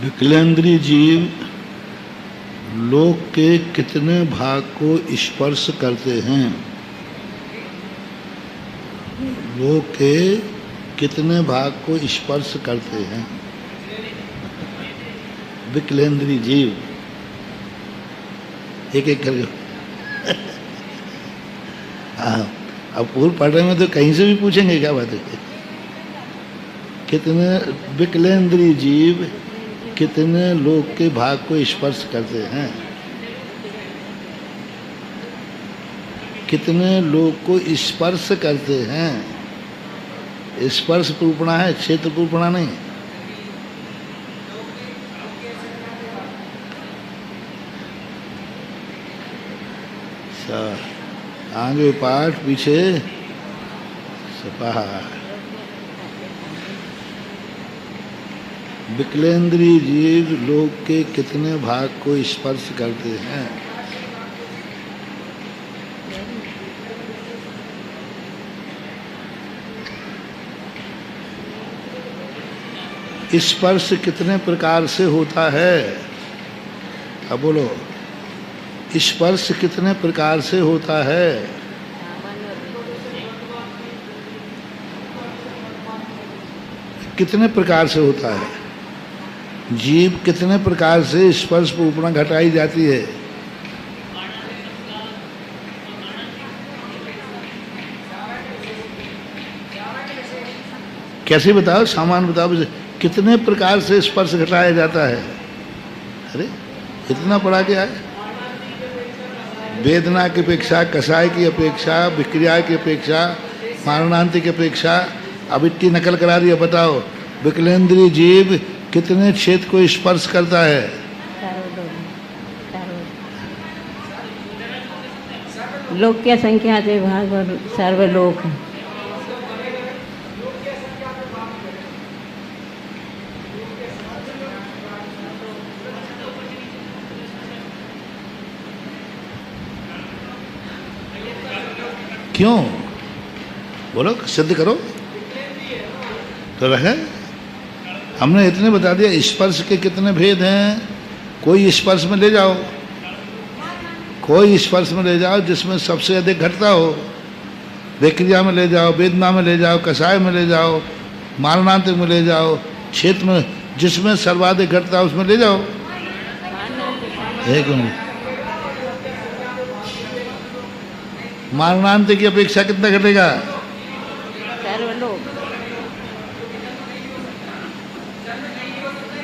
विकलेंद्रीय जीव लोक के कितने भाग को स्पर्श करते हैं? लोक के कितने भाग को स्पर्श करते हैं? विकलेंद्रीय जीव एक एक करके हाँ, अब पूर्व पढ़ने में तो कहीं से भी पूछेंगे, क्या बात है। कितने विकलेंद्रीय जीव कितने लोक के भाग को स्पर्श करते हैं? कितने लोक को स्पर्श करते हैं? स्पर्श पूर्णा है, क्षेत्र पूर्णा नहीं। आगे पाठ, पीछे सपा। विकलेंद्रीय जीव लोक के कितने भाग को स्पर्श करते हैं? स्पर्श कितने प्रकार से होता है? अब बोलो, स्पर्श कितने प्रकार से होता है? कितने प्रकार से होता है? जीव कितने प्रकार से स्पर्श पूर्णा घटाई जाती है? कैसे बताओ, सामान बताओ, कितने प्रकार से स्पर्श घटाया जाता है? अरे इतना पढ़ा क्या है? वेदना की अपेक्षा, कषाय की अपेक्षा, विक्रिया की अपेक्षा, मारणांत की अपेक्षा, अब इतनी नकल करा दिया। बताओ, विकलेंद्रीय जीव कितने क्षेत्र को स्पर्श करता है? लोक की संख्या से भाग और सर्वलोक है। क्यों बोलो, सिद्ध करो तो रहे। हमने इतने बता दिया, स्पर्श के कितने भेद हैं। कोई स्पर्श में ले जाओ, कोई स्पर्श में ले जाओ जिसमें सबसे अधिक घटता हो। विक्रिया में ले जाओ, वेदना में ले जाओ, कषाय में ले जाओ, मारणांतिक में ले जाओ, क्षेत्र में जिसमें सर्वाधिक घटता है उसमें ले जाओ। एक मिनट, मारणांतिक की अपेक्षा कितना घटेगा?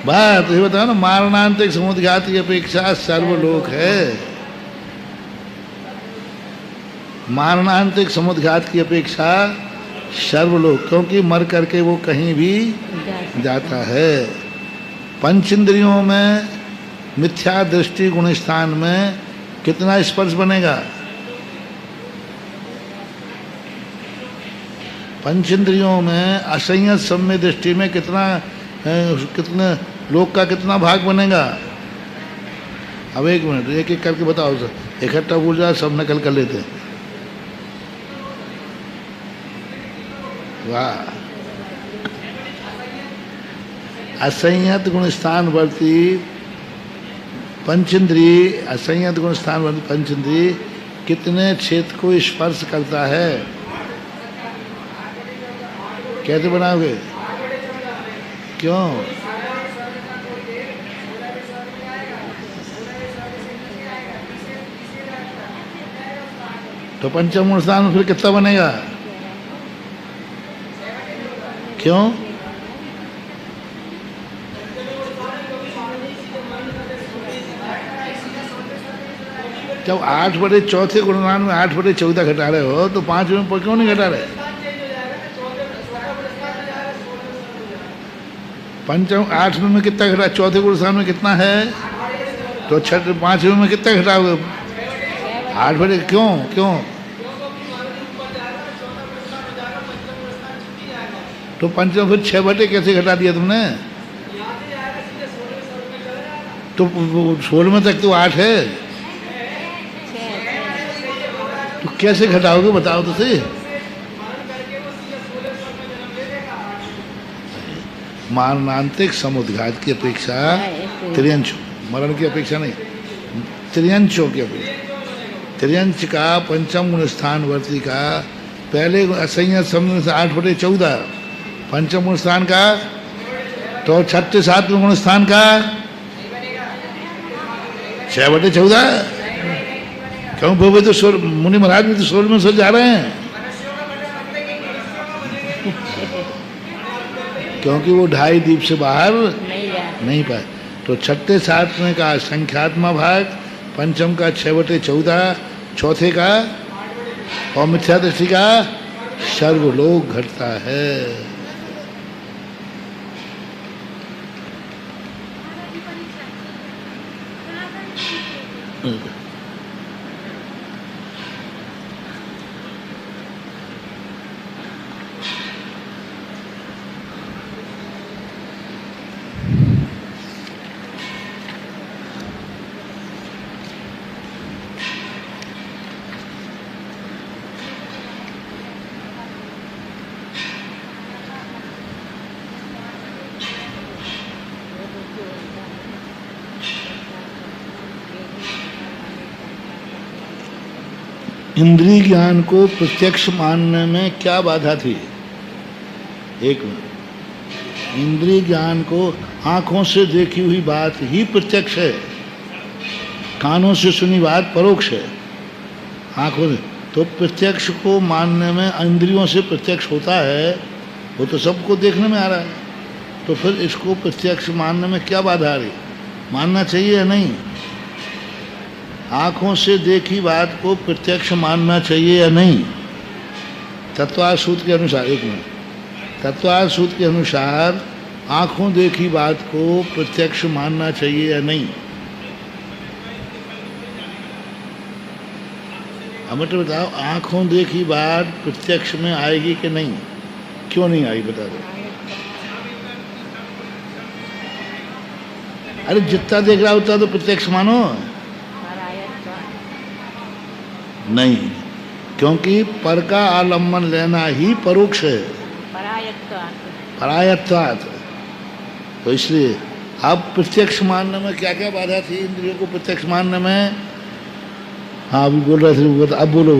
बात ये बताओ ना, मारणांतिक समुद्घात की अपेक्षा सर्वलोक है। मारणांतिक समुद्घात की अपेक्षा सर्वलोक, क्योंकि मर करके वो कहीं भी जाता है। पंचेंद्रियों में मिथ्या दृष्टि गुण स्थान में कितना स्पर्श बनेगा? पंचेंद्रियों में असंयत सम्य दृष्टि में कितने लोक का कितना भाग बनेगा? अब एक मिनट, एक एक करके बताओ, इकट्ठा भूल जाए, सब नकल कर लेते हैं। वाह, असंयत गुण स्थान वर्ती पंचेंद्रिय, असंयत गुण स्थान वर्ती पंचेंद्रिय कितने क्षेत्र को स्पर्श करता है? कैसे बनाओगे? क्यों? तो पंचम गुण स्थान फिर कितना बनेगा? क्यों? जब 8/4 गुणमान में 8/14 घटा रहे हो तो 5 में क्यों नहीं घटा रहे? पंचम 8वें में कितना घटा? चौथे गुण स्थान में कितना है? तो 5वें में कितना घटाओगे? 8 क्यों क्यों? तो पंचम फिर 6 कैसे घटा दिया तुमने? तो 16वें तक तो 8 है, तो कैसे घटाओगे बताओ तो सही। मारणांतिक समुद्घात की अपेक्षा त्रियंश, मरण की अपेक्षा नहीं, त्रियंशों की अपेक्षा, त्रियंश का पंचम गुण स्थानवर्ती का पहले असंयत समूह से 8/14, पंचम गुण स्थान का तो 6-7वें गुण स्थान का 6/14। क्यों बोले तो मुनि महाराज भी तो 16 में सो जा रहे हैं, क्योंकि वो 2.5 दीप से बाहर नहीं पाए। तो 6-7वें का संख्यात्मक भाग, पंचम का 6/14, चौथे का और मिथ्या दृष्टि का सर्वलोक घटता है। इंद्रिय ज्ञान को प्रत्यक्ष मानने में क्या बाधा थी? एक मिनट, इंद्रिय ज्ञान को आंखों से देखी हुई बात ही प्रत्यक्ष है, कानों से सुनी बात परोक्ष है। आंखों से तो प्रत्यक्ष को मानने में इंद्रियों से प्रत्यक्ष होता है, वो तो सबको देखने में आ रहा है, तो फिर इसको प्रत्यक्ष मानने में क्या बाधा आ रही? मानना चाहिए या नहीं? आँखों से देखी बात को प्रत्यक्ष मानना चाहिए या नहीं? तत्वार्थ सूत्र के अनुसार, एक मिनट, तत्वार्थ सूत्र के अनुसार आँखों देखी बात को प्रत्यक्ष मानना चाहिए या नहीं? अब तो बताओ, आँखों देखी बात प्रत्यक्ष में आएगी कि नहीं? क्यों नहीं आएगी बता दो। अरे जितना देख रहा होता तो प्रत्यक्ष मानो नहीं, क्योंकि पर का आलम्बन लेना ही परोक्ष है, परायत्वात्। तो इसलिए अब प्रत्यक्ष मानने में क्या क्या बाधा थी इंद्रियों को प्रत्यक्ष मानने में? हाँ अभी बोल रहे थे, अब बोलो।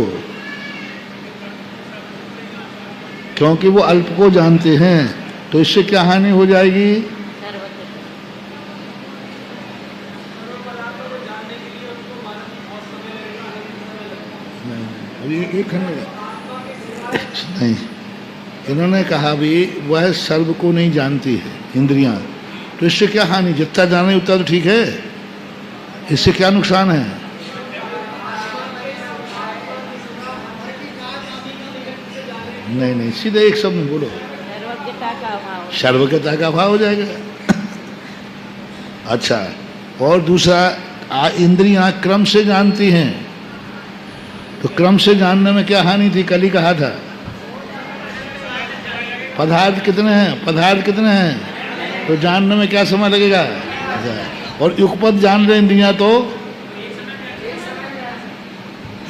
क्योंकि वो अल्प को जानते हैं, तो इससे क्या हानि हो जाएगी? एक खंड नहीं, इन्होंने कहा भी वह सर्व को नहीं जानती है इंद्रियां, तो इससे क्या हानि? जितना जाने उतना तो ठीक है, इससे क्या नुकसान है? नहीं नहीं, सीधे एक शब्द में बोलो, सर्वज्ञता का अभाव हो जाएगा। अच्छा, और दूसरा, इंद्रियां क्रम से जानती हैं, तो क्रम से जानने में क्या हानि थी? कल ही कहा था, पदार्थ कितने हैं, पदार्थ कितने हैं, तो जानने में क्या समय लगेगा? और युगपद जान रहे इंद्रियां, तो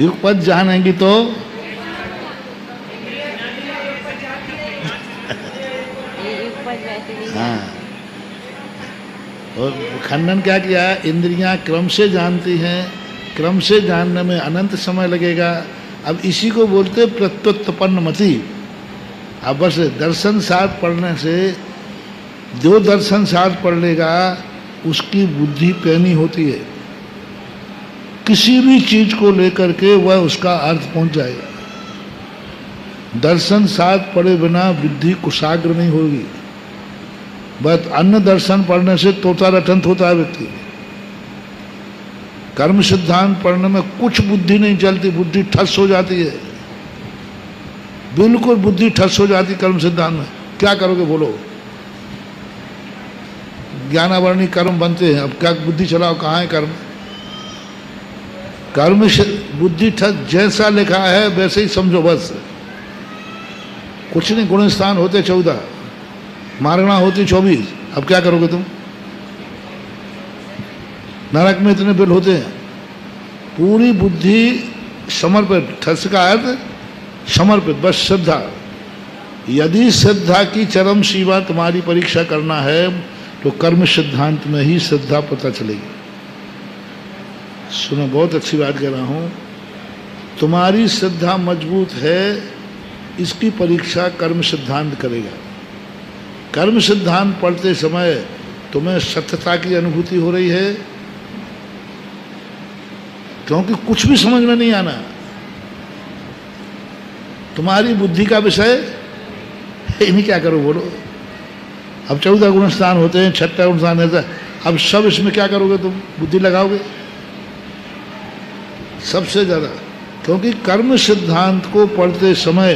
युगपद जानेंगी तो हाँ। और खंडन क्या किया? इंद्रियां क्रम से जानती हैं, क्रम से जानने में अनंत समय लगेगा। अब इसी को बोलते प्रत्युत्पन्न मति। अब बस दर्शन साथ पढ़ने से, जो दर्शन साथ पढ़ लेगा उसकी बुद्धि पैनी होती है, किसी भी चीज को लेकर के वह उसका अर्थ पहुंच जाएगा। दर्शन साथ पढ़े बिना बुद्धि कुशाग्र नहीं होगी। बस अन्य दर्शन पढ़ने से तोता रटंत होता है व्यक्ति, कर्म सिद्धांत पढ़ने में कुछ बुद्धि नहीं चलती, बुद्धि ठस हो जाती है, बिल्कुल बुद्धि ठस हो जाती कर्म सिद्धांत में। क्या करोगे बोलो? ज्ञानावरणी कर्म बनते हैं, अब क्या बुद्धि चलाओ, कहाँ है कर्म? कर्म बुद्धि ठस, जैसा लिखा है वैसे ही समझो बस, कुछ नहीं। गुण स्थान होते 14, मारना होती 24, अब क्या करोगे तुम? नरक में इतने बिल होते हैं। पूरी बुद्धि समर्पित, ठस का अर्थ समर्पित, बस श्रद्धा। यदि श्रद्धा की चरम सीमा तुम्हारी परीक्षा करना है तो कर्म सिद्धांत में ही श्रद्धा पता चलेगी। सुनो, बहुत अच्छी बात कह रहा हूं, तुम्हारी श्रद्धा मजबूत है, इसकी परीक्षा कर्म सिद्धांत करेगा। कर्म सिद्धांत पढ़ते समय तुम्हें सत्यता की अनुभूति हो रही है, क्योंकि कुछ भी समझ में नहीं आना, तुम्हारी बुद्धि का विषय इन्हीं। क्या करो बोलो? अब 14 गुण स्थान होते हैं, 6 गुण स्थान होता है, अब सब इसमें क्या करोगे तुम? बुद्धि लगाओगे सबसे ज्यादा, क्योंकि कर्म सिद्धांत को पढ़ते समय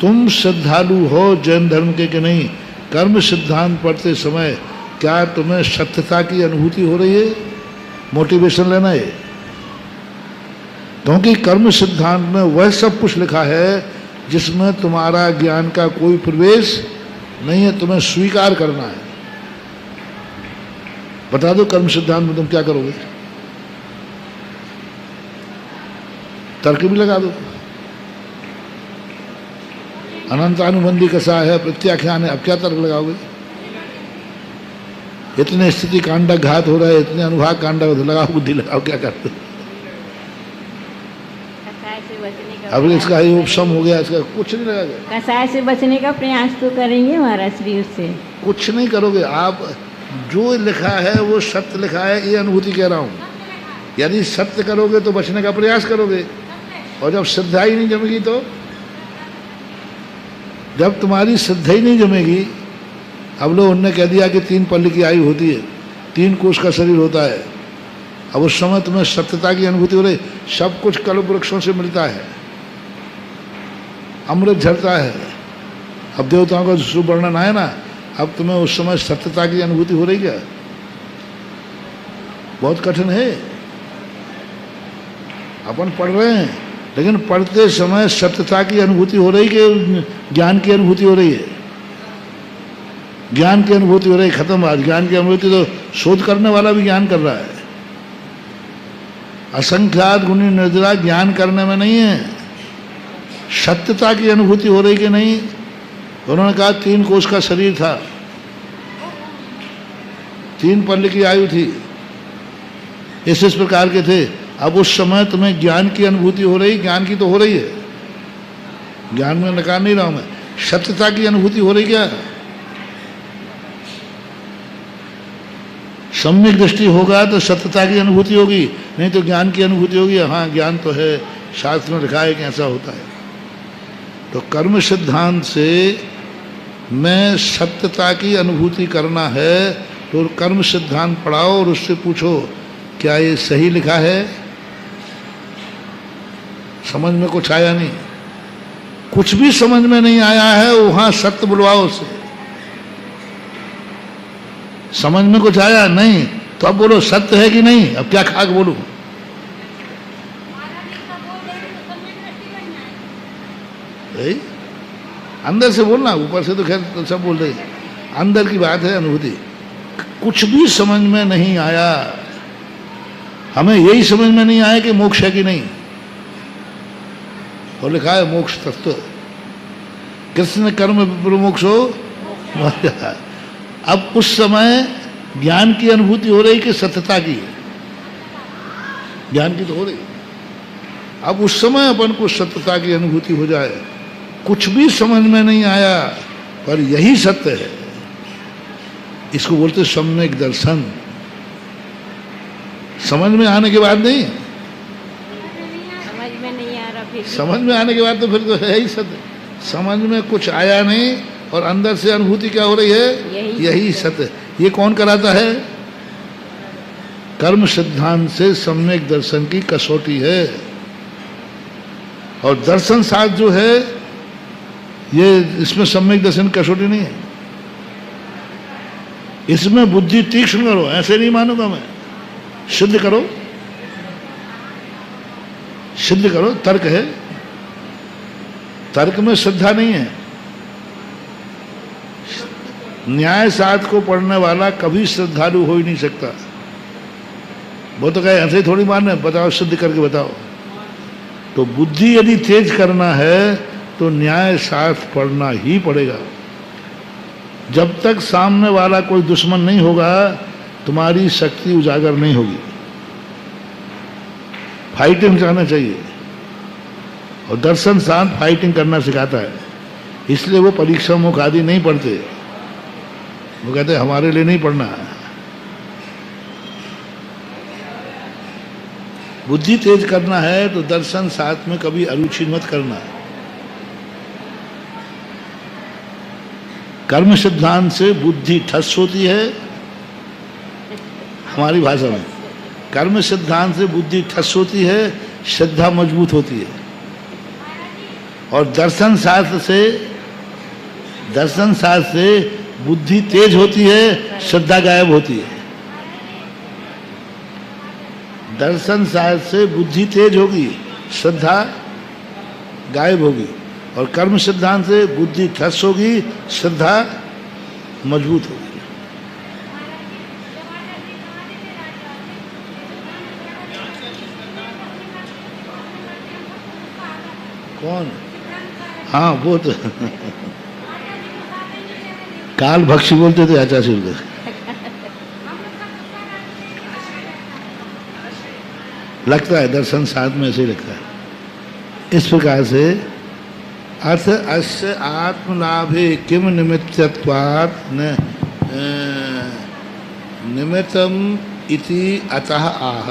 तुम श्रद्धालु हो जैन धर्म के कि नहीं, कर्म सिद्धांत पढ़ते समय क्या तुम्हें सत्यता की अनुभूति हो रही है? मोटिवेशन लेना है, क्योंकि कर्म सिद्धांत में वह सब कुछ लिखा है जिसमें तुम्हारा ज्ञान का कोई प्रवेश नहीं है, तुम्हें स्वीकार करना है। बता दो कर्म सिद्धांत में तुम क्या करोगे? तर्क भी लगा दो, अनंतानुबंधी कसा है, प्रत्याख्यान है, अब क्या तर्क लगाओगे? इतने स्थिति कांडा घात हो रहा है, इतने अनुभाग कांडा लगाओ, बुद्धि लगाओ, क्या करते? अब इसका ही उपशम हो गया, इसका कुछ नहीं लगा। कसाय से बचने का प्रयास तो करेंगे महाराज श्री, उससे कुछ नहीं करोगे आप। जो लिखा है वो सत्य लिखा है, ये अनुभूति कह रहा हूँ। यदि सत्य करोगे तो बचने का प्रयास करोगे, और जब श्रद्धा ही नहीं जमेगी तो, जब तुम्हारी श्रद्धा ही नहीं जमेगी, अब लोग उनने कह दिया कि 3 पल्ले की आयु होती है, 3 कोष का शरीर होता है, अब उस समय तुम्हें सत्यता की अनुभूति हो रही, सब कुछ कल्प वृक्षों से मिलता है, अमृत झरता है, अब देवताओं का शुभ वर्णन आया ना, अब तुम्हें उस समय सत्यता की अनुभूति हो रही क्या? बहुत कठिन है। अपन पढ़ रहे हैं, लेकिन पढ़ते समय सत्यता की अनुभूति हो रही कि ज्ञान की अनुभूति हो रही है? ज्ञान की अनुभूति हो रही, खत्म बात। ज्ञान की अनुभूति तो शोध करने वाला भी ज्ञान कर रहा है। असंख्यात गुणी निर्जरा ज्ञान करने में नहीं है, सत्यता की अनुभूति हो रही कि नहीं? उन्होंने कहा 3 कोष का शरीर था, 3 पल्ले की आयु थी, इस प्रकार के थे। अब उस समय तुम्हें ज्ञान की अनुभूति हो रही, ज्ञान की तो हो रही है, ज्ञान में नकार नहीं रहा हूं मैं, सत्यता की अनुभूति हो रही क्या? सम्यक दृष्टि होगा तो सत्यता की अनुभूति होगी, नहीं तो ज्ञान की अनुभूति होगी। हाँ, ज्ञान तो है, शास्त्र में लिखा है कि ऐसा होता है। तो कर्म सिद्धांत से मैं सत्यता की अनुभूति करना है तो कर्म सिद्धांत पढ़ाओ और उससे पूछो क्या ये सही लिखा है? समझ में कुछ आया नहीं, कुछ भी समझ में नहीं आया है, वहां सत्य बुलवाओ उसे। समझ में कुछ आया नहीं तो अब बोलो सत्य है कि नहीं? अब क्या खाक बोलूं? अंदर से बोलना, ऊपर से तो खैर तो सब बोल रहे, अंदर की बात है अनुभूति। कुछ भी समझ में नहीं आया, हमें यही समझ में नहीं आया कि मोक्ष है कि नहीं, और लिखा है मोक्ष तत्व, कृष्ण कर्म विमोक्षो। अब उस समय ज्ञान की अनुभूति हो रही कि सत्यता की? ज्ञान की तो हो रही। अब उस समय अपन को सत्यता की अनुभूति हो जाए, कुछ भी समझ में नहीं आया पर यही सत्य है, इसको बोलते सम्यक दर्शन। समझ में आने के बाद नहीं, समझ में नहीं आ रहा, फिर समझ में आने के बाद तो फिर तो है ही सत्य। समझ में कुछ आया नहीं और अंदर से अनुभूति क्या हो रही है? यही सत्य। ये कौन कराता है? कर्म सिद्धांत से सम्यक दर्शन की कसौटी है। और दर्शन शास्त्र जो है ये इसमें सम्यक दर्शन की कसौटी नहीं है। इसमें बुद्धि तीक्ष्ण करो, ऐसे नहीं मानूंगा मैं, सिद्ध करो, सिद्ध करो। तर्क है, तर्क में श्रद्धा नहीं है। न्याय शास्त्र को पढ़ने वाला कभी श्रद्धालु हो ही नहीं सकता। वो तो कहे ऐसे ही थोड़ी मानना, बताओ सिद्ध करके बताओ। तो बुद्धि यदि तेज करना है तो न्याय शास्त्र पढ़ना ही पड़ेगा। जब तक सामने वाला कोई दुश्मन नहीं होगा तुम्हारी शक्ति उजागर नहीं होगी। फाइटिंग जाना चाहिए, और दर्शन शास्त्र फाइटिंग करना सिखाता है। इसलिए वो परीक्षा मुख आदि नहीं पढ़ते, वो कहते हमारे लिए नहीं पढ़ना। बुद्धि तेज करना है तो दर्शन शास्त्र में कभी अरुचि मत करना। कर्म सिद्धांत से बुद्धि ठस होती है, हमारी भाषा में कर्म सिद्धांत से बुद्धि ठस होती है, श्रद्धा मजबूत होती है। और दर्शन शास्त्र से बुद्धि तेज होती है, श्रद्धा गायब होती है। दर्शन शास्त्र से बुद्धि तेज होगी, श्रद्धा गायब होगी। और कर्म सिद्धांत से बुद्धि ठस होगी, श्रद्धा मजबूत होगी। कौन? हाँ वो तो काल भक्षी बोलते थे आचार्य शुक्ल। लगता है दर्शन शास्त्र में ऐसे ही लगता है। इस प्रकार से अर्थ अस्य आत्मलाभे किम निमित्तत्वात् निमित्तम इति अतः आह।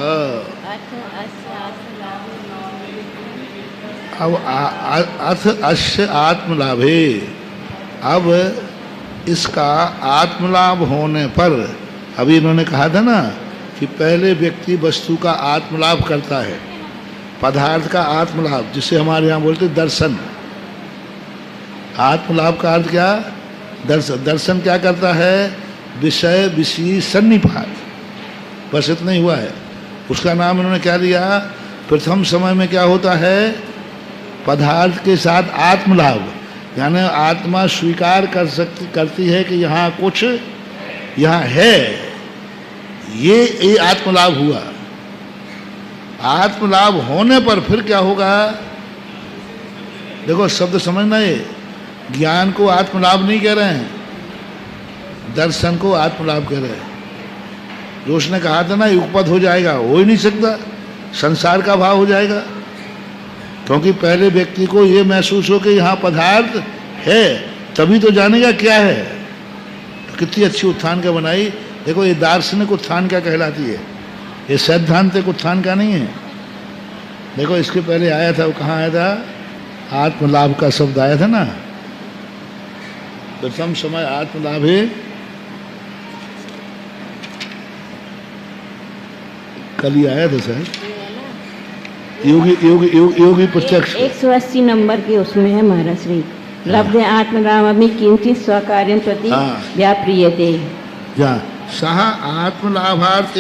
अब अर्थ अस्य आत्मलाभे, अब इसका आत्मलाभ होने पर, अभी इन्होंने कहा था ना कि पहले व्यक्ति वस्तु का आत्मलाभ करता है, पदार्थ का आत्मलाभ, जिसे हमारे यहाँ बोलते दर्शन। आत्मलाभ का अर्थ क्या? दर्शन। दर्शन क्या करता है? विषय विषयी सन्निपात, बस इतना ही हुआ है। उसका नाम इन्होंने क्या दिया? प्रथम समय में क्या होता है? पदार्थ के साथ आत्मलाभ, यानी आत्मा स्वीकार करती है कि यहाँ कुछ यहाँ है, ये आत्मलाभ हुआ। आत्मलाभ होने पर फिर क्या होगा? देखो शब्द समझना, ये ज्ञान को आत्मलाभ नहीं कह रहे हैं, दर्शन को आत्मलाभ कह रहे हैं। जो उसने कहा था ना युगपद हो जाएगा, हो ही नहीं सकता, संसार का भाव हो जाएगा। क्योंकि पहले व्यक्ति को ये महसूस हो कि यहाँ पदार्थ है, तभी तो जानेगा क्या है। तो कितनी अच्छी उत्थान का बनाई। देखो ये दार्शनिक उत्थान क्या कहलाती है, ये सैद्धांतिक उत्थान का नहीं है। देखो इसके पहले आया था, वो कहाँ आया था? आत्मलाभ का शब्द आया था ना, प्रथम समय आत्मलाभ है। कल ही आया था सर, योगी योगी योगी योगी प्रत्यक्ष 180 नंबर के उसमें है महाराज श्री लब्ध आत्मलाभ किंचित स्वकार्यं प्रति व्याप्रियते। जा सह आत्मलाभार्थ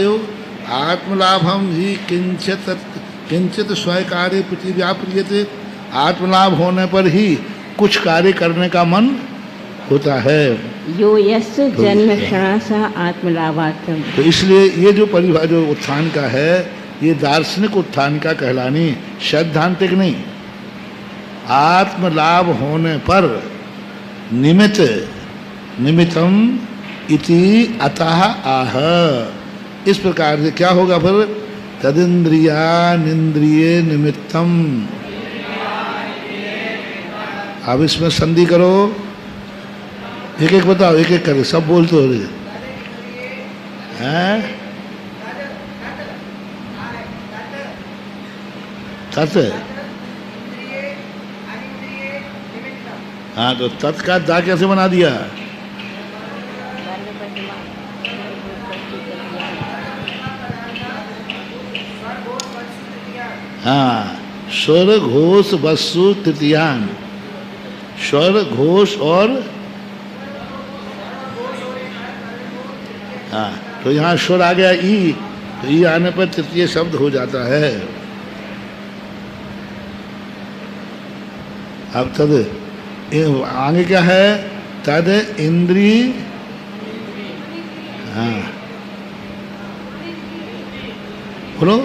आत्मलाभम ही किंचित स्वकार्य प्रति व्याप्रियते। आत्मलाभ होने पर ही कुछ कार्य करने का मन होता है। यो यस्य जन्म क्षण सा आत्मलाभार्थम। तो इसलिए ये जो परिभाषा जो उत्थान का है, ये दार्शनिक उत्थान का कहलानी, सैद्धांतिक नहीं। आत्मलाभ होने पर निमित्तम इति अतः आह। इस प्रकार से क्या होगा फिर? तदिंद्रिया निंद्रिये निमित्तम। अब इसमें संधि करो, एक एक बताओ, एक एक करके सब बोलते हो रहे हैं। तत्, हाँ तो तत् का दा कैसे बना दिया? हाँ, स्वर घोष वस्तु तृतीयान, स्वर घोष और हाँ, तो यहाँ स्वर आ गया ई, तो ई आने पर तृतीय शब्द हो जाता है। अब तद आगे क्या है? तद इंद्री, हाँ बोलो,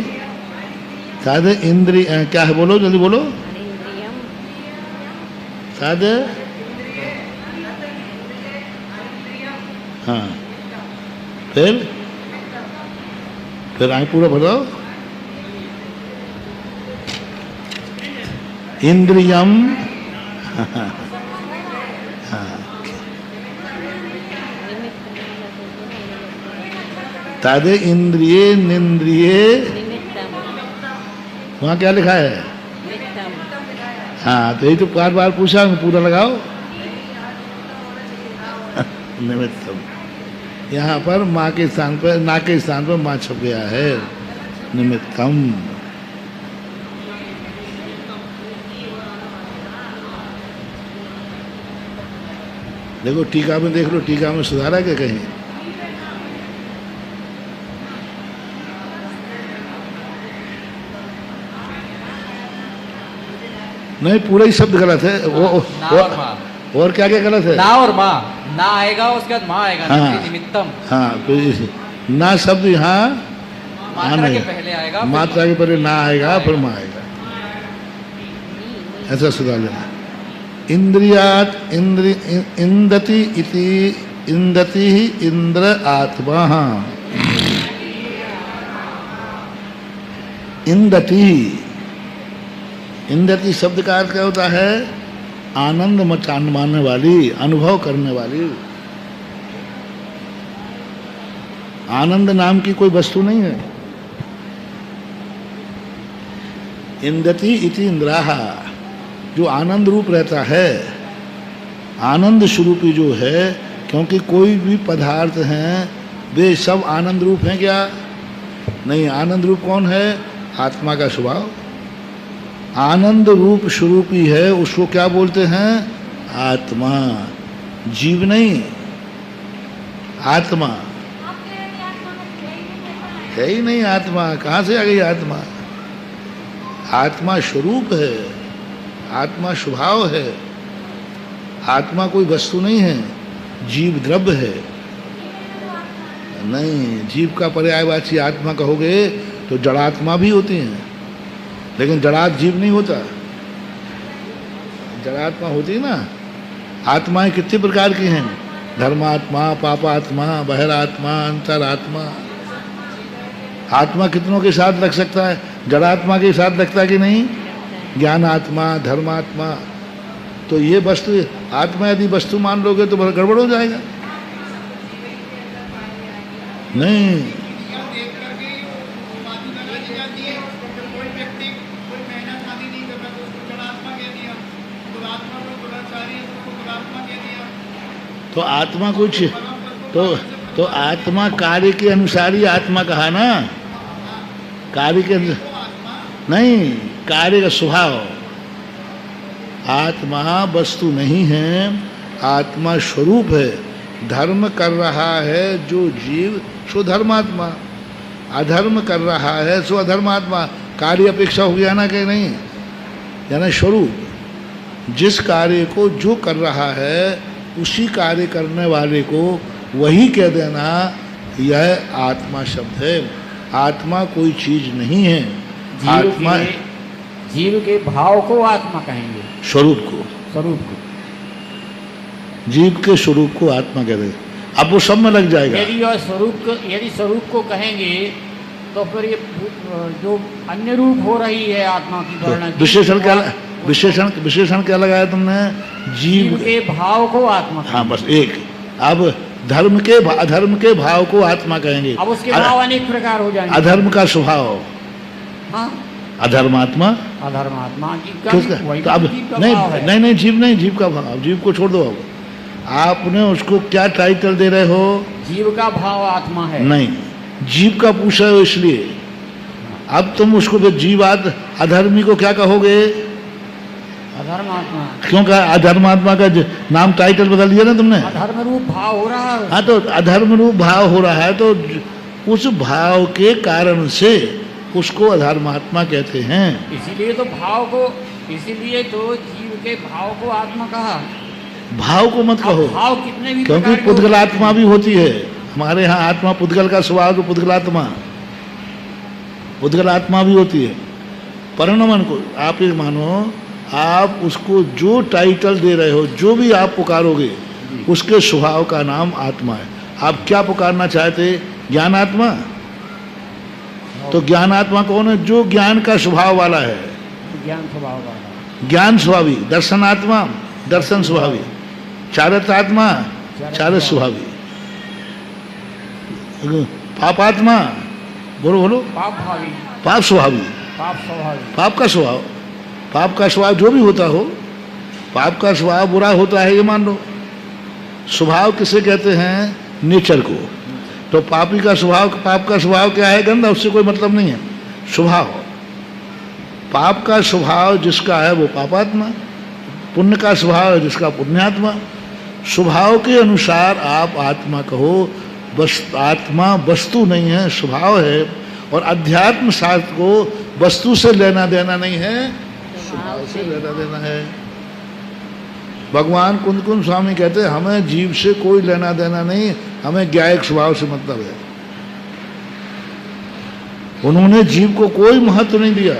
तद इंद्री क्या है? बोलो जल्दी बोलो। तद, हाँ, फिर आगे पूरा बताओ। इंद्रियम, तद इंद्रिये निंद्रिये, वहाँ क्या लिखा है? हाँ, तो यही तो बार बार पूछा, पूरा लगाओ। निमित्तम, यहाँ पर माँ के स्थान पर, ना के स्थान पर माँ छप गया है। निमित्तम, देखो टीका में देख लो, टीका में सुधारा क्या कहीं? नहीं, पूरा ही शब्द गलत है। और क्या क्या गलत है? ना और माँ, ना आएगा उसके बाद माँ आएगा। हाँ, निमित्तम, हाँ, तो ना शब्द यहाँ मात्रा के पहले आएगा, मात्रा के पहले ना आएगा, फिर माँ आएगा, ऐसा सुधार लेना। इंद्रियात इंद्रि इंदति इति, इंदति ही इंद्र आत्मा, इंदति, इंदति शब्द का अर्थ क्या होता है? आनंद मानने वाली, अनुभव करने वाली। आनंद नाम की कोई वस्तु नहीं है। इंदति इति इंद्राहा, जो आनंद रूप रहता है, आनंद स्वरूपी जो है, क्योंकि कोई भी पदार्थ हैं वे सब आनंद रूप हैं क्या? नहीं, आनंद रूप कौन है? आत्मा का स्वभाव आनंद रूप स्वरूपी है, उसको क्या बोलते हैं? आत्मा। जीव नहीं, आत्मा है ही नहीं। आत्मा कहाँ से आ गई? आत्मा, आत्मा स्वरूप है, आत्मा स्वभाव है। आत्मा कोई वस्तु नहीं है, जीव द्रव्य है। नहीं, जीव का पर्यायवाची आत्मा कहोगे तो जड़ात्मा भी होती हैं, लेकिन जड़ात जीव नहीं होता, जड़ात्मा होती है ना। आत्माएं कितने प्रकार की हैं? धर्मात्मा, पापात्मा, बहिरात्मा, अंतरात्मा। आत्मा कितनों के साथ लग सकता है? जड़ात्मा के साथ लगता कि नहीं? ज्ञानात्मा, धर्मात्मा। तो ये वस्तु, आत्मा यदि वस्तु मान लोगे तो गड़बड़ हो जाएगा। नहीं, तो आत्मा कुछ तो आत्मा कार्य के अनुसार ही आत्मा कहा ना, कार्य के नहीं, कार्य का स्वभाव। आत्मा वस्तु नहीं है, आत्मा स्वरूप है। धर्म कर रहा है जो जीव सो धर्मात्मा, अधर्म कर रहा है सो अधर्मात्मा। कार्य अपेक्षा हो गया ना कि नहीं? यानी स्वरूप, जिस कार्य को जो कर रहा है उसी कार्य करने वाले को वही कह देना, यह आत्मा शब्द है। आत्मा कोई चीज नहीं है। आत्मा जीव के भाव को आत्मा कहेंगे, स्वरूप को, स्वरूप को, जीव के स्वरूप को आत्मा कहते हैं। अब वो सब में लग जाएगा। यदि स्वरूप को कहेंगे तो फिर ये जो अन्य रूप हो रही है आत्मा की वर्णन, विशेषण क्या, विशेषण क्या लगाया तुमने? जीव के भाव को आत्मा। हाँ, बस एक। अब धर्म के अधर्म के भाव को आत्मा कहेंगे। अब उसके भाव अनेक प्रकार हो जाएंगे। अधर्म का स्वभाव, हाँ, अधर्मात्मा, अधर्मात्मा जीव किसका? तो अब नहीं नहीं, जीव नहीं, जीव का भाव, जीव को छोड़ दो। अब आपने उसको क्या टाइटल दे रहे हो? जीव का भाव आत्मा है। नहीं, जीव का पूछा है इसलिए। अब तुम उसको फिर जीवाद अधर्मी को क्या कहोगे? अधर्मात्मा। क्यों कहा अधर्मात्मा का नाम टाइटल बदल दिया ना तुमने? अधर्म रूप भाव हो रहा है। हाँ, तो अधर्म रूप भाव हो रहा है, तो उस भाव के कारण से उसको अधर्मात्मा कहते हैं। इसीलिए तो जीव के भाव को आत्मा कहा। भाव को मत कहो, भाव कितने भी क्योंकि प्रकार के पुद्गलात्मा भी होती है। हमारे यहाँ आत्मा पुद्गल का स्वभाव, तो पुद्गलात्मा भी होती है। परिणमन को आप ये मानो, आप उसको जो टाइटल दे रहे हो, जो भी आप पुकारोगे, उसके स्वभाव का नाम आत्मा है। आप क्या पुकारना चाहते? ज्ञानात्मा। तो ज्ञानात्मा कौन है? जो ज्ञान का स्वभाव वाला है, ज्ञान स्वभाव वाला, ज्ञान स्वभावी। दर्शनात्मा, दर्शन स्वभावी। चारित्रात्मा, चारित्र स्वभावी। पापात्मा, बोलो बोलो, पाप भावी, पाप स्वभावी। पाप स्वभावी, पाप का स्वभाव, पाप का स्वभाव जो भी होता हो, पाप का स्वभाव बुरा होता है ये मान लो। स्वभाव किसे कहते हैं? नेचर को। तो पापी का स्वभाव, पाप का स्वभाव क्या है? गंदा, उससे कोई मतलब नहीं है। स्वभाव, पाप का स्वभाव जिसका है वो पापात्मा, पुण्य का स्वभाव है जिसका पुण्यात्मा। स्वभाव के अनुसार आप आत्मा कहो। बस आत्मा वस्तु नहीं है, स्वभाव है। और अध्यात्म शास्त्र को वस्तु से लेना देना नहीं है, स्वभाव से लेना देना है। भगवान कुंद कुंद स्वामी कहते हैं हमें जीव से कोई लेना देना नहीं, हमें ज्ञायक स्वभाव से मतलब है। उन्होंने जीव को कोई महत्व नहीं दिया,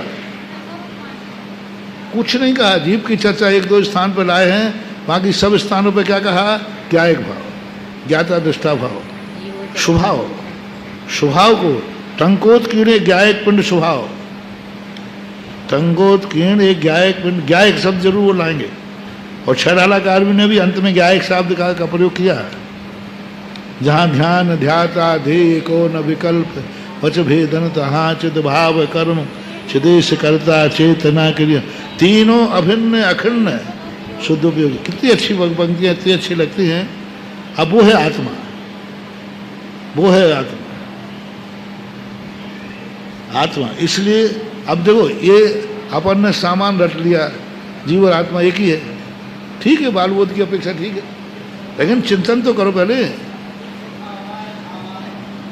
कुछ नहीं कहा। जीव की चर्चा एक दो स्थान पर लाए हैं, बाकी सब स्थानों पर क्या कहा? ज्ञायक भाव, ज्ञाता दृष्टा भाव, स्वभाव। स्वभाव को टंकोत्कीर्ण ज्ञायक पिंड स्वभाव, टंकोत्कीर्ण एक ज्ञायक पिंड, ज्ञायक शब्द जरूर वो लाएंगे। और छड़ालाकार ने भी अंत में ज्ञायक शब्द का प्रयोग किया है। जहाँ ध्यान ध्याता ध्येय को न विकल्प वच भेदन तहाँ चिद भाव कर्म चिदेश करता चेतना क्रिया, तीनों अभिन्न अखंड शुद्ध उपयोग। कितनी अच्छी पंक्तियाँ, इतनी अच्छी लगती हैं। अब वो है आत्मा, वो है आत्मा। आत्मा इसलिए अब देखो, ये अपन ने सामान रट लिया, जीव और आत्मा एक ही है। ठीक है, बाल बोध की अपेक्षा ठीक है, लेकिन चिंतन तो करो पहले।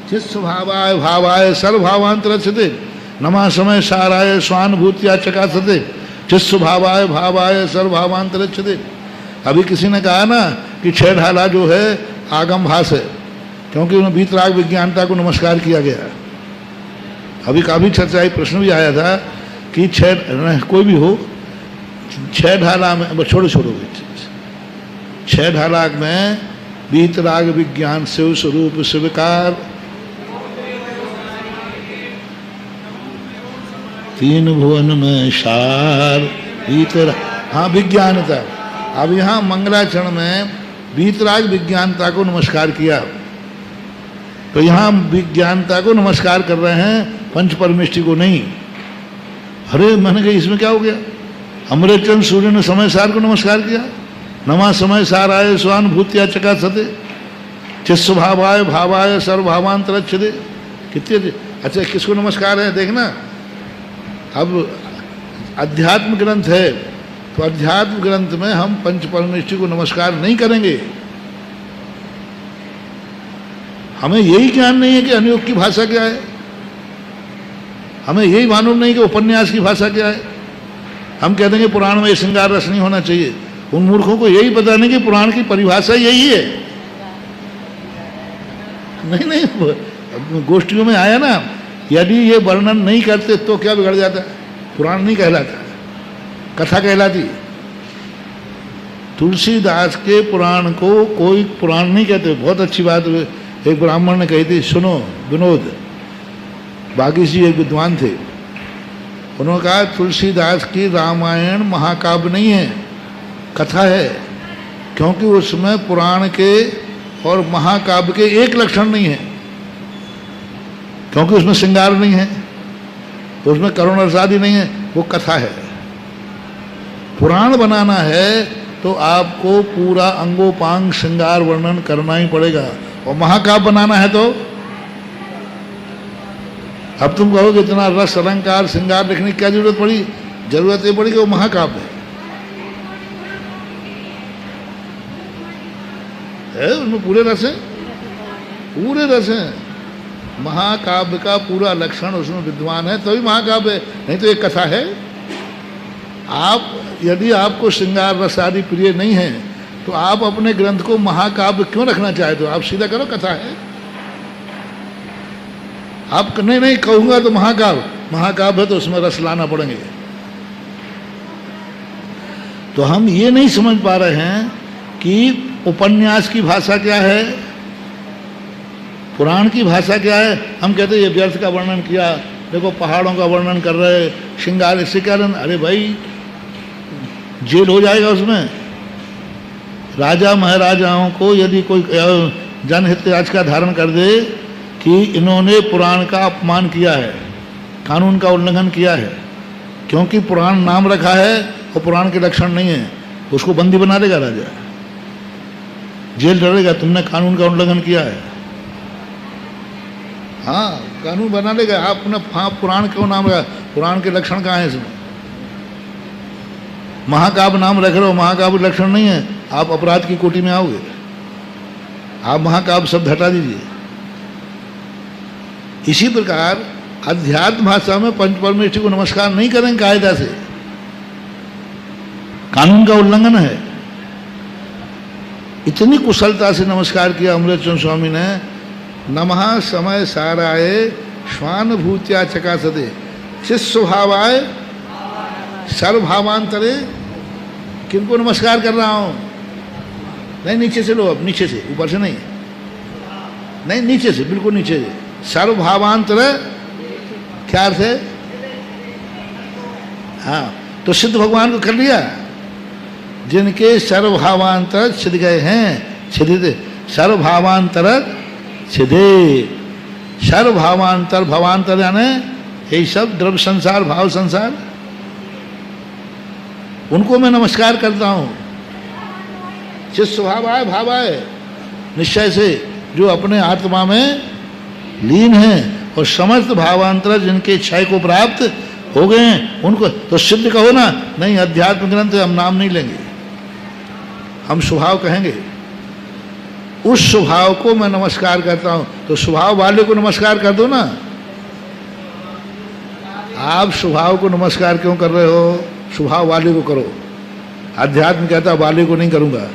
चित स्वभावाय भावाय सर्वभावांतर छते नमा समय साराय स्वानुभूतिया चकासते। चित स्वभावाय भावाय सर्वभावांतर छते। अभी किसी ने कहा ना कि छह ढाला जो है आगम भास है, क्योंकि उन्हें वीतराग विज्ञानता को नमस्कार किया गया। अभी काफ़ी चर्चा, प्रश्न भी आया था कि छह, कोई भी हो, छह ढाला में छोड़ो, छह ढाला में वीतराग विज्ञान से स्वरूप स्वीकार, तीन भुवन में सार वीतराग, हाँ विज्ञानता। अब यहाँ मंगलाचरण में वीतराग विज्ञानता को नमस्कार किया, तो यहाँ विज्ञानता को नमस्कार कर रहे हैं, पंच परमेष्टि को नहीं। अरे मैंने कहा इसमें क्या हो गया? अमृतचंद सूर्य ने समय सार को नमस्कार किया। नमा समय सार आय स्वानुभूतिया चका सते चित स्वभावाय भावाय सर्वभावांतर छदे। कितने अच्छा, किसको नमस्कार है देखना। अब अध्यात्म ग्रंथ है, तो अध्यात्म ग्रंथ में हम पंच परमेष्टि को नमस्कार नहीं करेंगे। हमें यही ज्ञान नहीं है कि अनुयोग की भाषा क्या है, हमें यही मालूम नहीं कि उपन्यास की भाषा क्या है। हम कहते हैं कि पुराण में श्रृंगार रस नहीं होना चाहिए। उन मूर्खों को यही पता नहीं कि पुराण की परिभाषा यही है। नहीं, गोष्ठियों में आया ना, यदि ये वर्णन नहीं करते तो क्या बिगड़ जाता? पुराण नहीं कहलाता, कथा कहलाती। तुलसीदास के पुराण को कोई पुराण नहीं कहते। बहुत अच्छी बात एक ब्राह्मण ने कही थी, सुनो विनोद, बागी जी एक विद्वान थे, उन्होंने कहा तुलसीदास की रामायण महाकाव्य नहीं है, कथा है, क्योंकि उसमें पुराण के और महाकाव्य के एक लक्षण नहीं है, क्योंकि उसमें श्रृंगार नहीं है, उसमें करुण रसादि नहीं है, वो कथा है। पुराण बनाना है तो आपको पूरा अंगोपांग श्रृंगार वर्णन करना ही पड़ेगा, और महाकाव्य बनाना है तो अब तुम कहोगे इतना रस अलंकार श्रृंगार लिखने की क्या जरूरत पड़ी? जरूरत ये पड़ी कि वो महाकाव्य है, उसमें पूरे रस हैं, पूरे रस हैं। महाकाव्य का पूरा लक्षण उसमें विद्वान है तभी महाकाव्य है, नहीं तो एक कथा है। आप यदि आपको श्रृंगार रस आदि प्रिय नहीं है तो आप अपने ग्रंथ को महाकाव्य क्यों रखना चाहते हो? आप सीधा करो कथा है। आप नहीं कहूंगा तो महाकाव्य है तो उसमें रस लाना पड़ेंगे। तो हम ये नहीं समझ पा रहे हैं कि उपन्यास की भाषा क्या है, पुराण की भाषा क्या है। हम कहते हैं ये व्यर्थ का वर्णन किया, देखो पहाड़ों का वर्णन कर रहे, श्रृंगार इससे क्या रन, अरे भाई जेल हो जाएगा उसमें। राजा महाराजाओं को यदि कोई जनहित याचिका धारण कर दे कि इन्होंने पुराण का अपमान किया है, कानून का उल्लंघन किया है, क्योंकि पुराण नाम रखा है और पुराण के लक्षण नहीं है, उसको बंदी बना देगा राजा, जेल डरेगा, तुमने कानून का उल्लंघन किया है। हाँ, कानून बना देगा। आपने पुराण क्यों नाम रखा? पुराण के लक्षण कहाँ है इसमें? महाकाव्य नाम रख रहे हो, महाकाव्य लक्षण नहीं है, आप अपराध की कोटि में आओगे। आप महाकाव्य शब्द हटा दीजिए। इसी प्रकार अध्यात्म भाषा में पंच परमेष्ठी को नमस्कार नहीं करेंगे कायदा से, कानून का उल्लंघन है। इतनी कुशलता से नमस्कार किया अमृतचंद्र स्वामी ने। नमः समय साराय श्वानुभूत्या चकासते शिष्यभावाय सर्वभावांतरे। किनको नमस्कार कर रहा हूं? नहीं, नीचे से लो, अब नीचे से, ऊपर से नहीं, नहीं नीचे से, बिल्कुल नीचे से। सर्वभावांतर क्या अर्थ है? हाँ, तो सिद्ध भगवान को कर लिया, जिनके सर्वभावांतर छिद गए हैं, छिदित सर्वभावांतर छिदे। सर्वभावांतर, भावांतर यानी यही सब द्रव्य संसार, भाव संसार, उनको मैं नमस्कार करता हूं। जिस स्वभाव आए भाव आए निश्चय से, जो अपने आत्मा में लीन है और समस्त भावांतर जिनके क्षय को प्राप्त हो गए हैं उनको तो सिद्ध कहो ना। नहीं, अध्यात्म ग्रंथ हम नाम नहीं लेंगे, हम स्वभाव कहेंगे। उस स्वभाव को मैं नमस्कार करता हूं, तो स्वभाव वाले को नमस्कार कर दो ना। आप स्वभाव को नमस्कार क्यों कर रहे हो? स्वभाव वाले को करो। अध्यात्म कहता वाले को नहीं करूंगा,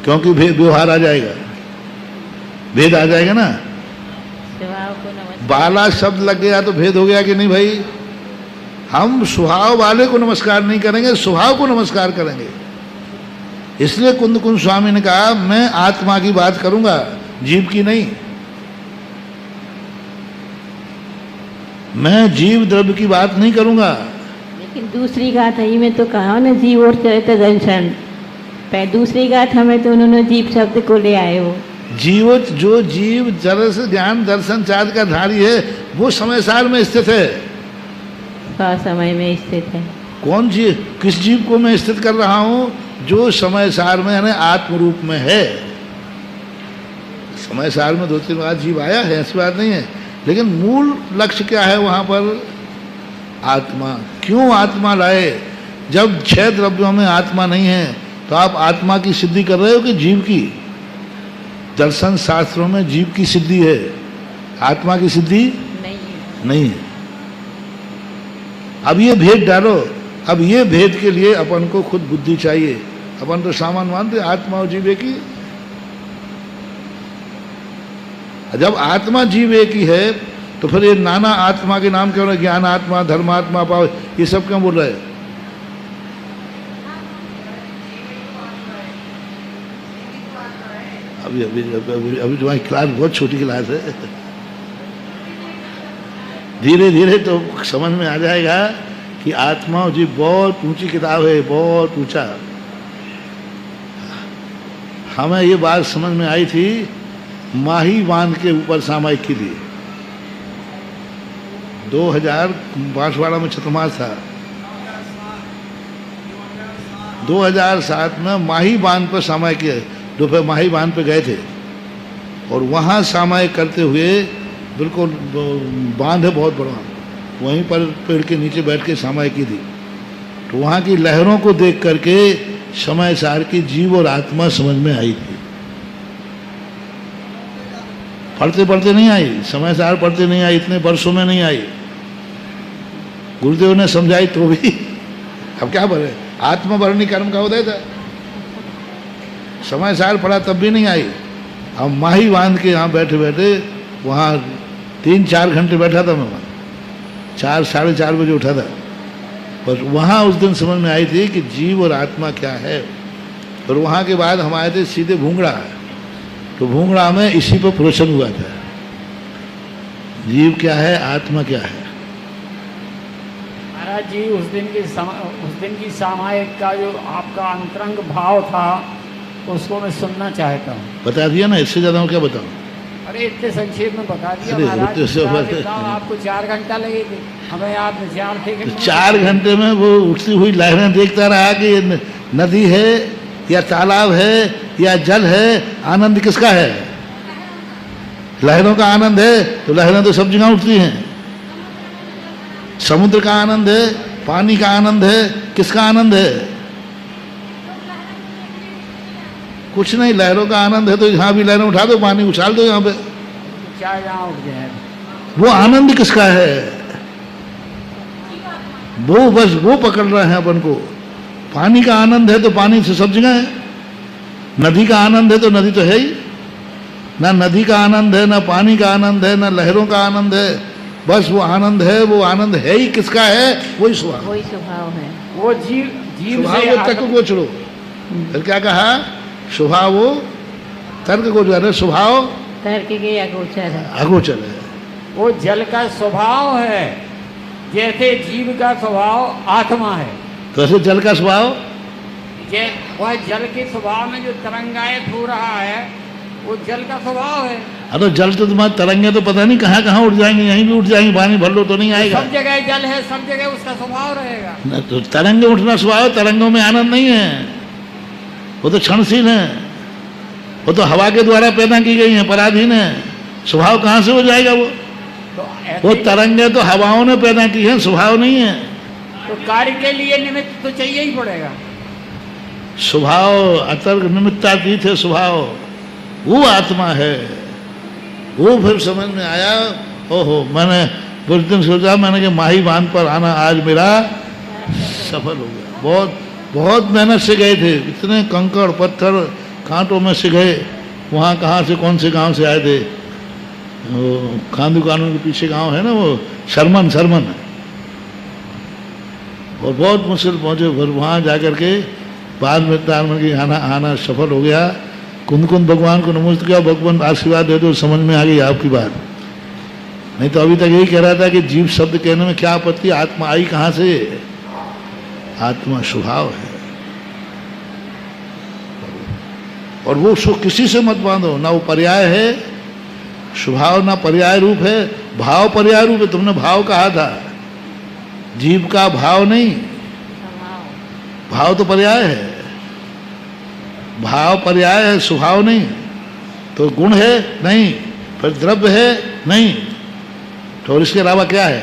क्योंकि व्यवहार आ जाएगा, भेद आ जाएगा ना। बाला शब्द लग गया तो भेद हो गया कि नहीं भाई? हम स्वभाव वाले को नमस्कार नहीं करेंगे, स्वभाव को नमस्कार करेंगे। इसलिए कुंद स्वामी ने कहा मैं आत्मा की बात करूंगा, जीव की नहीं। मैं जीव द्रव्य की बात नहीं करूंगा। लेकिन दूसरी गाथ है में तो कहा ना, जीव और चरित्र दर्शन। दूसरी गाथ हमें तो उन्होंने जीव शब्द को ले आए हो। जीव, जो जीव जरस ज्ञान दर्शन चाँद का धारी है वो समय सार में स्थित है। समय में स्थित है। कौन जीव? किस जीव को मैं स्थित कर रहा हूं? जो समय सार में यानी आत्म रूप में है। समय सार में 2-3 बार जीव आया है, ऐसी बात नहीं है, लेकिन मूल लक्ष्य क्या है वहां पर? आत्मा। क्यों आत्मा लाए? जब 6 द्रव्यों में आत्मा नहीं है तो आप आत्मा की सिद्धि कर रहे हो कि जीव की? दर्शन शास्त्रों में जीव की सिद्धि है, आत्मा की सिद्धि नहीं है। अब ये भेद डालो। अब ये भेद के लिए अपन को खुद बुद्धि चाहिए। अपन तो सामान मानते आत्मा और जीव एक ही। जब आत्मा जीव एक ही है तो फिर ये नाना आत्मा के नाम क्यों? ज्ञान आत्मा, धर्मात्मा, पाव, ये सब क्यों बोल रहे हैं? अभी अभी अभी अभी तुम्हारी क्लास बहुत छोटी क्लास है, धीरे धीरे तो समझ में आ जाएगा कि आत्मा और जीव बहुत ऊंची किताब है, बहुत ऊंचा। हमें ये बात समझ में आई थी माही बांध के ऊपर सामायिक के लिए। 2000 बांसवाड़ा में छतरमास था। 2007 में माही बांध पर सामायिक किया, दोपहर माही बांध पे गए थे। और वहाँ सामायिक करते हुए बिल्कुल बांध है बहुत बड़ा, वहीं पर पेड़ के नीचे बैठ के सामायिक की थी। तो वहाँ की लहरों को देख करके समय सार की जीव और आत्मा समझ में आई थी। पढ़ते पढ़ते नहीं आई, समय सार पढ़ते नहीं आई, इतने वर्षों में नहीं आई, गुरुदेव ने समझाई तो भी। अब क्या बोले, आत्मवर्णी कर्म का उदय था, समय सार पढ़ा तब भी नहीं आई। अब माही बांध के यहाँ बैठे बैठे वहाँ 3-4 घंटे बैठा था मैं, वहाँ 4 साढ़े 4 बजे उठा था। बस वहाँ उस दिन समझ में आई थी कि जीव और आत्मा क्या है। और वहाँ के बाद हम आए थे सीधे भूंगड़ा, तो भूंगड़ा में इसी पर प्रवचन हुआ था, जीव क्या है, आत्मा क्या है। महाराज जी, उस दिन की सामायिक का जो आपका अंतरंग भाव था उसको मैं सुनना चाहता हूँ। बता दिया ना, इससे ज़्यादा क्या बताऊँ। अरे इतने संक्षेप में बता दिया अरे महाराज। तो आपको 4 घंटा लगेगा, हमें आप 4 थे। 4 घंटे में वो उठती हुई लहरें देखता रहा कि नदी है या तालाब है या जल है, आनंद किसका है। लहरों का आनंद है तो लहरें तो सब जगह उठती हैं। समुद्र का आनंद है, पानी का आनंद है, किसका आनंद है। कुछ नहीं, लहरों का आनंद है तो यहाँ भी लहरें उठा दो, पानी उछाल दो यहाँ पे, क्या यहाँ उठ जाए। वो आनंद किसका है, वो बस वो पकड़ रहे हैं अपन को। पानी का आनंद है तो पानी से सब जगह है, नदी का आनंद है तो नदी तो है ही ना, नदी का आनंद है ना, पानी का आनंद है ना, लहरों का आनंद है, बस वो आनंद है। वो आनंद है ही किसका है, वही स्वभाव, वही स्वभाव है। वो जीव स्वभाव तर्क को छोड़ो, फिर क्या कहा, स्वभाव वो तर्क को जो है, स्वभाव तर्क के अगोचर है, अगोचर है। वो जल का स्वभाव है, जैसे जीव का स्वभाव आत्मा है। तो ऐसे जल का स्वभाव, वह जल के स्वभाव में जो तरंगायत हो रहा है वो जल का स्वभाव है। अरे जल तो तुम्हारे तरंगे तो पता नहीं कहाँ कहाँ उठ जाएंगे, यहीं भी उठ जाएंगे, पानी भर लो तो नहीं आएगा। सब जगह जल है, सब जगह उसका स्वभाव रहेगा न, तो तरंगे उठना स्वभाव, तरंगों में आनंद नहीं है, वो तो क्षणशील है, वो तो हवा के द्वारा पैदा की गई है, पराधीन है। स्वभाव कहाँ से हो जाएगा वो तरंगे तो हवाओं ने पैदा की है, स्वभाव नहीं है। तो कार्य के लिए निमित्त तो चाहिए ही पड़ेगा। स्वभाव अतर्क निमित्तातीत है, स्वभाव वो आत्मा है। वो फिर समझ में आया, ओहो, मैंने कुछ दिन सोचा, मैंने कि माही बांध पर आना आज मेरा सफल हो गया। बहुत बहुत मेहनत से गए थे, इतने कंकड़ पत्थर कांटों में से गए। वहाँ कहाँ से, कौन से गांव से आए थे, वो खांदू कानून के पीछे गांव है ना, वो शर्मन और बहुत मुश्किल पहुँचे। फिर वहाँ जाकर के बाद में तारमन की आना सफल हो गया। कुंद भगवान को नमस्ते किया, भगवान आशीर्वाद दे दो, समझ में आ गई आपकी बात। नहीं तो अभी तक यही कह रहा था कि जीव शब्द कहने में क्या आपत्ति, आत्मा आई कहाँ से, आत्मा स्वभाव है। और वो किसी से मत बांधो, ना वो पर्याय है, स्वभाव ना पर्याय रूप है, भाव पर्याय रूप है। तुमने भाव कहा था, जीव का भाव नहीं, भाव तो पर्याय है, भाव पर्याय है, स्वभाव नहीं। तो गुण है नहीं, फिर द्रव्य है नहीं, तो इसके अलावा क्या है,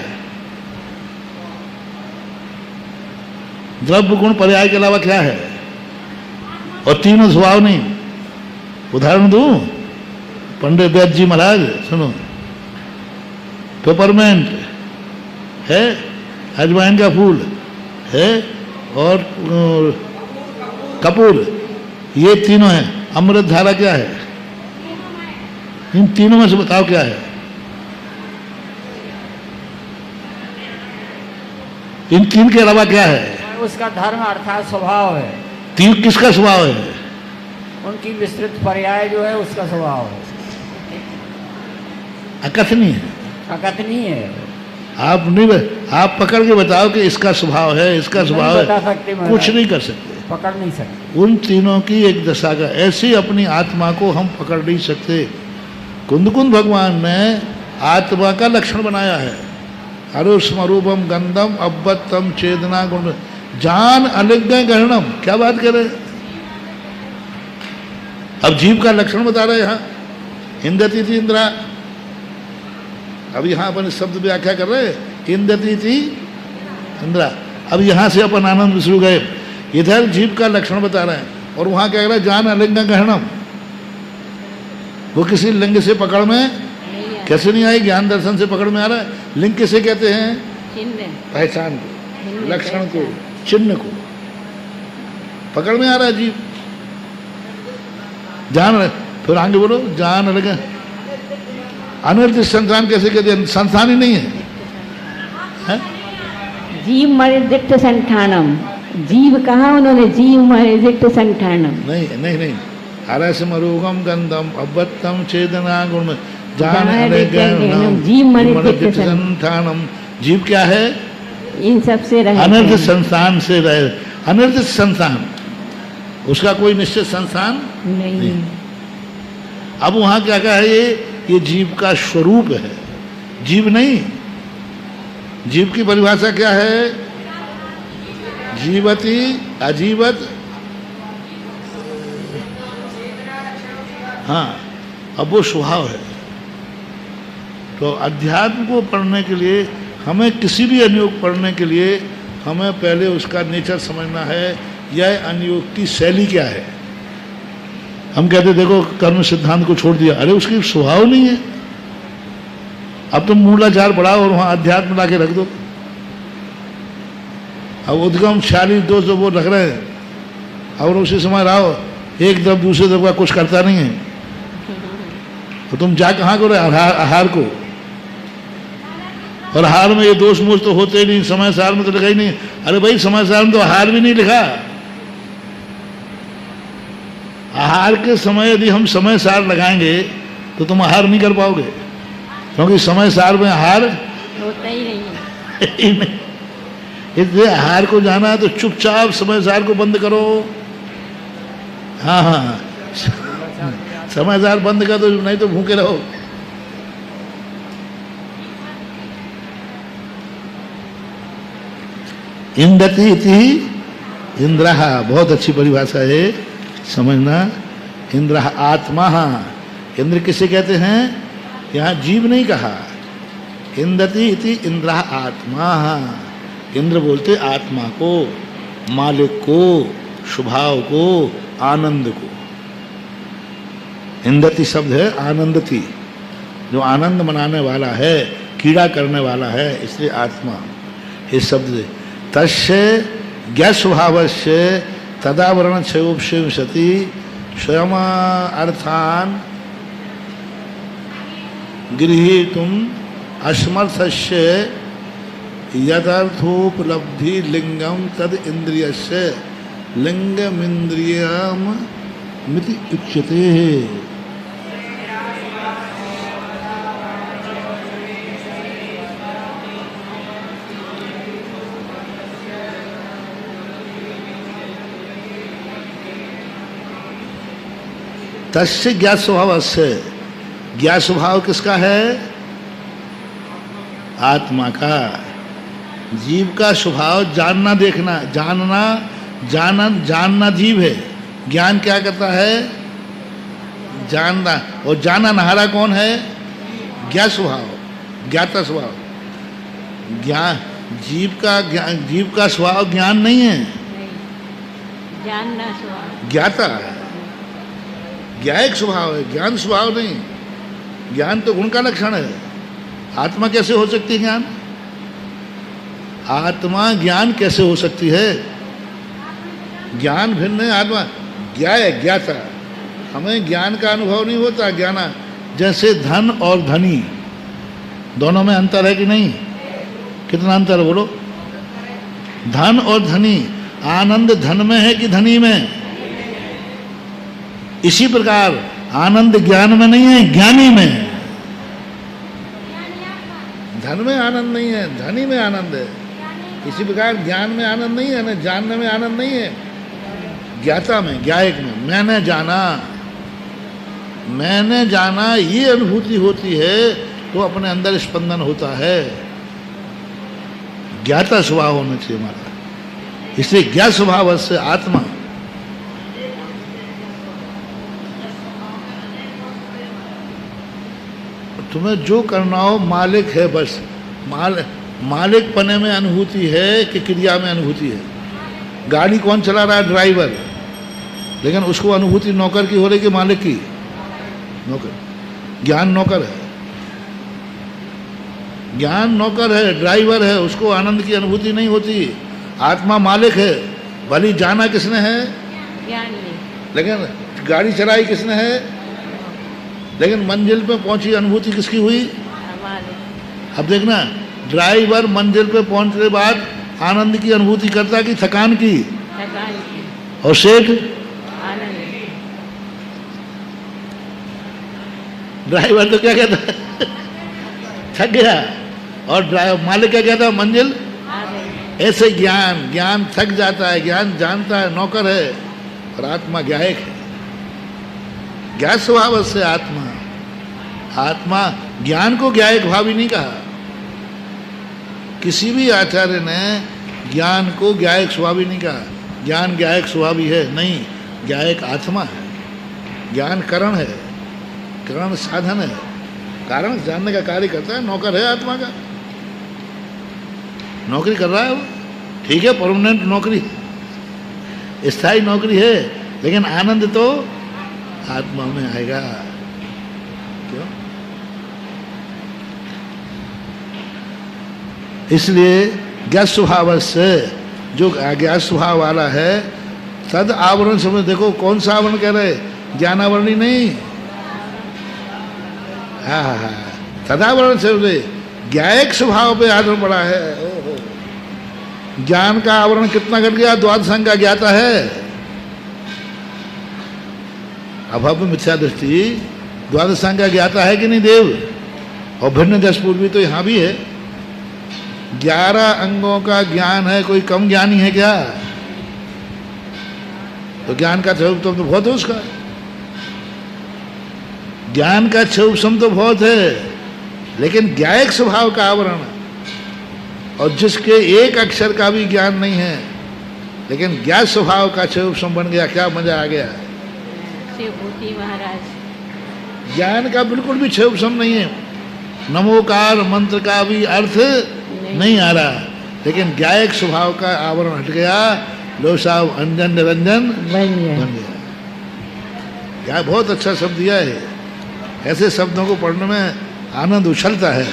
द्रव्य गुण पर्याय के अलावा क्या है, और तीनों स्वभाव नहीं। उदाहरण दूं, पंडित वैद्य जी महाराज सुनो, पेपरमेंट है, अजवाइन का फूल है, और कपूर, ये तीनों हैं। अमृत धारा क्या है, इन तीनों में से बताओ क्या है, इन तीन के अलावा क्या है, उसका धर्म अर्थात स्वभाव है। तीन किसका स्वभाव है, उनकी विस्तृत पर्याय जो है उसका स्वभाव है, अकथनीय है, अकथनीय है। आप नहीं, आप पकड़ के बताओ कि इसका स्वभाव है, इसका स्वभाव है, बता सकते, कुछ नहीं कर सकते, पकड़ नहीं सकते। उन तीनों की एक दशा का, ऐसी अपनी आत्मा को हम पकड़ नहीं सकते। कुंद भगवान ने आत्मा का लक्षण बनाया है, अरुस्मरूपम गंधम अब्बतम चेतना गुण जान अलिग्न गहनम। क्या बात कर रहे हैं, अब जीव का लक्षण बता रहे हैं यहाँ, इंदती थी इंद्रा। अब यहाँ अपन इस शब्द व्याख्या कर रहे हैं, इंदती थी इंद्रा। अब यहाँ से अपन आनंद विष्णु गए, इधर जीव का लक्षण बता रहे हैं, और वहाँ क्या कह रहा है, जान अलिंग ग्रहणम। वो किसी लिंग से पकड़ में कैसे नहीं आई, ज्ञान दर्शन से पकड़ में आ रहा है। लिंग किसे कहते हैं, पहचान को, लक्षण को, चिन्ह को, पकड़ में आ रहा है जीव। जान, फिर आगे बोलो, जान लगे। अनिर्दिष्ट संस्थान कैसे कहते हैं, संस्थान ही नहीं है, है? जीव मरिदिक्त संठानम, जीव कहा उन्होंने, जीव मरिदिक्त संठानम। नहीं नहीं नहीं, हरस मरुगम गंधम अवत्तम चेदना गुण जान जीव मरिदिक्त संस्थानम। जीव क्या है, इन सब से रहे, अनिर्दिष्ट संस्थान से रहे। अनिर्दिष्ट संस्थान, उसका कोई निश्चित संस्थान नहीं। अब वहां क्या कहा है, ये जीव का स्वरूप है, जीव नहीं। जीव की परिभाषा क्या है, जीवती अजीवत। हाँ, अब वो स्वभाव है। तो अध्यात्म को पढ़ने के लिए हमें, किसी भी अनुयोग पढ़ने के लिए हमें पहले उसका नेचर समझना है, यह अनुयोग की शैली क्या है। हम कहते देखो कर्म सिद्धांत को छोड़ दिया, अरे उसकी स्वभाव नहीं है। अब तुम मूलाचार पढ़ाओ और वहां अध्यात्म ला के रख दो। अब उद्गम 46 200 वो रख रहे हैं, और उसी समय रहो, एक तरफ दूसरे तरफ का कुछ करता नहीं है। तो तुम जा कहाँ करो, आहार को। और आहार में ये दोष मोष तो होते ही नहीं, समय सार में तो लिखा ही नहीं। अरे भाई, समय सार में तो आहार भी नहीं लिखा। आहार के समय यदि हम समय सार लगाएंगे तो तुम आहार नहीं कर पाओगे, क्योंकि समय सार में आहार होता ही नहीं है। इसलिए आहार को जाना है तो चुपचाप समय सार को बंद करो। हाँ हाँ, समय सार बंद कर दो, नहीं तो भूखे रहो। इंदति इति इंद्रः, बहुत अच्छी परिभाषा है, समझना। इंद्रः आत्मा, इंद्र किसे कहते हैं, यहाँ जीव नहीं कहा। इंदति इति इंद्रः आत्मा, इंद्र बोलते आत्मा को, मालिक को, स्वभाव को, आनंद को। इंदति शब्द है आनंदति, जो आनंद मनाने वाला है, कीड़ा करने वाला है, इसलिए आत्मा इस शब्द से। तस्य ज्ञ स्वभावस्य तदावरण क्षयोपशति स्वयं अर्थान गृहीतुम असमर्थस्य यदर्थोपलब्धि लिंगम तद इंद्रियस्य लिंगमिंद्रियम मिति उच्यते। तस्य ज्ञात स्वभाव से, ज्ञात स्वभाव किसका है, आत्मा का। जीव का स्वभाव जानना देखना, जानना जीव है। ज्ञान क्या करता है, जानना, और जाना नहारा कौन है, ज्ञात स्वभाव, ज्ञाता स्वभाव। ज्ञान जीव का स्वभाव ज्ञान नहीं है, जानना स्वभाव, ज्ञाता है। ज्ञायक स्वभाव है, ज्ञान स्वभाव नहीं। ज्ञान तो गुण का लक्षण है। आत्मा कैसे हो सकती है ज्ञान, आत्मा ज्ञान कैसे हो सकती है। ज्ञान भिन्न है, आत्मा ज्ञाय ज्ञाता। हमें ज्ञान का अनुभव नहीं होता। ज्ञाना जैसे धन और धनी, दोनों में अंतर है कि नहीं, कितना अंतर है बोलो। धन और धनी, आनंद धन में है कि धनी में। इसी प्रकार आनंद ज्ञान में नहीं है, ज्ञानी में है। धन में आनंद नहीं है, धनी में आनंद है। इसी प्रकार ज्ञान में आनंद नहीं है, न जानने में आनंद नहीं है, ज्ञाता में, ज्ञायक में। मैंने जाना ये अनुभूति होती है तो अपने अंदर स्पंदन होता है। ज्ञाता स्वभाव होना चाहिए हमारा, इसलिए ज्ञात स्वभाव से आत्मा। तुम्हें जो करना हो मालिक है बस। मालिक पने में अनुभूति है कि क्रिया में अनुभूति है? गाड़ी कौन चला रहा है? ड्राइवर। लेकिन उसको अनुभूति नौकर की हो रही कि मालिक की? नौकर। ज्ञान नौकर है, ज्ञान नौकर है, ड्राइवर है, उसको आनंद की अनुभूति नहीं होती। आत्मा मालिक है। भली जाना किसने है? ज्ञान नहीं। लेकिन गाड़ी चलाई किसने है? लेकिन मंजिल पे पहुंची अनुभूति किसकी हुई? हमारे। अब देखना, ड्राइवर मंजिल पे पहुंचने के बाद आनंद की अनुभूति करता कि थकान की? थकान की। और सेठ? आनंद। ड्राइवर तो क्या कहता है? थक गया। और ड्राइवर मालिक क्या कहता है? मंजिल आ गई। ऐसे ज्ञान, ज्ञान थक जाता है, ज्ञान जानता है, नौकर है, और आत्मा ज्ञायक है। ज्ञान स्वभाव से आत्मा, आत्मा ज्ञान को ज्ञायक भावी नहीं कहा। किसी भी आचार्य ने ज्ञान को ज्ञायक स्वभावी नहीं कहा। ज्ञान ज्ञायक स्वभावी है नहीं, ज्ञायक आत्मा है। ज्ञान करण है, करण साधन है, कारण जानने का कार्य करता है, नौकर है आत्मा का। नौकरी कर रहा है वो, ठीक है, परमानेंट नौकरी, स्थायी नौकरी है, लेकिन आनंद तो आत्मा में आएगा। क्यों? इसलिए ज्ञात स्वभाव से, जो अज्ञात स्वभाव वाला है, तद आवरण समझ। देखो कौन सा आवरण कह रहे? ज्ञानावरणी नहीं। हाँ, तदावरण से ज्ञायक स्वभाव पे आवरण पड़ा है। ओहो, ज्ञान का आवरण कितना घट गया? द्वादशांग का ज्ञाता है। अभाव मिथ्या दृष्टि, द्वादशांग का ज्ञाता है कि नहीं देव? और भिन्न दश पूर्वी तो यहां भी है। 11 अंगों का ज्ञान है, कोई कम ज्ञानी है क्या? तो ज्ञान का स्वरूप तो बहुत है उसका, ज्ञान का क्षोभसम तो बहुत है, लेकिन ज्ञायक स्वभाव का आवरण, और जिसके एक अक्षर का भी ज्ञान नहीं है, लेकिन ज्ञात स्वभाव का क्षोभसम बन गया, क्या मजा आ गया? शिवभूति महाराज। ज्ञान का बिल्कुल भी क्षोभसम नहीं है, नमोकार मंत्र का भी अर्थ नहीं आ रहा, लेकिन ज्ञायक स्वभाव का आवरण हट गया, लो साहब अंजन निरंजन बन गया। बन गया। क्या बहुत अच्छा शब्द दिया है। ऐसे शब्दों को पढ़ने में आनंद उछलता है।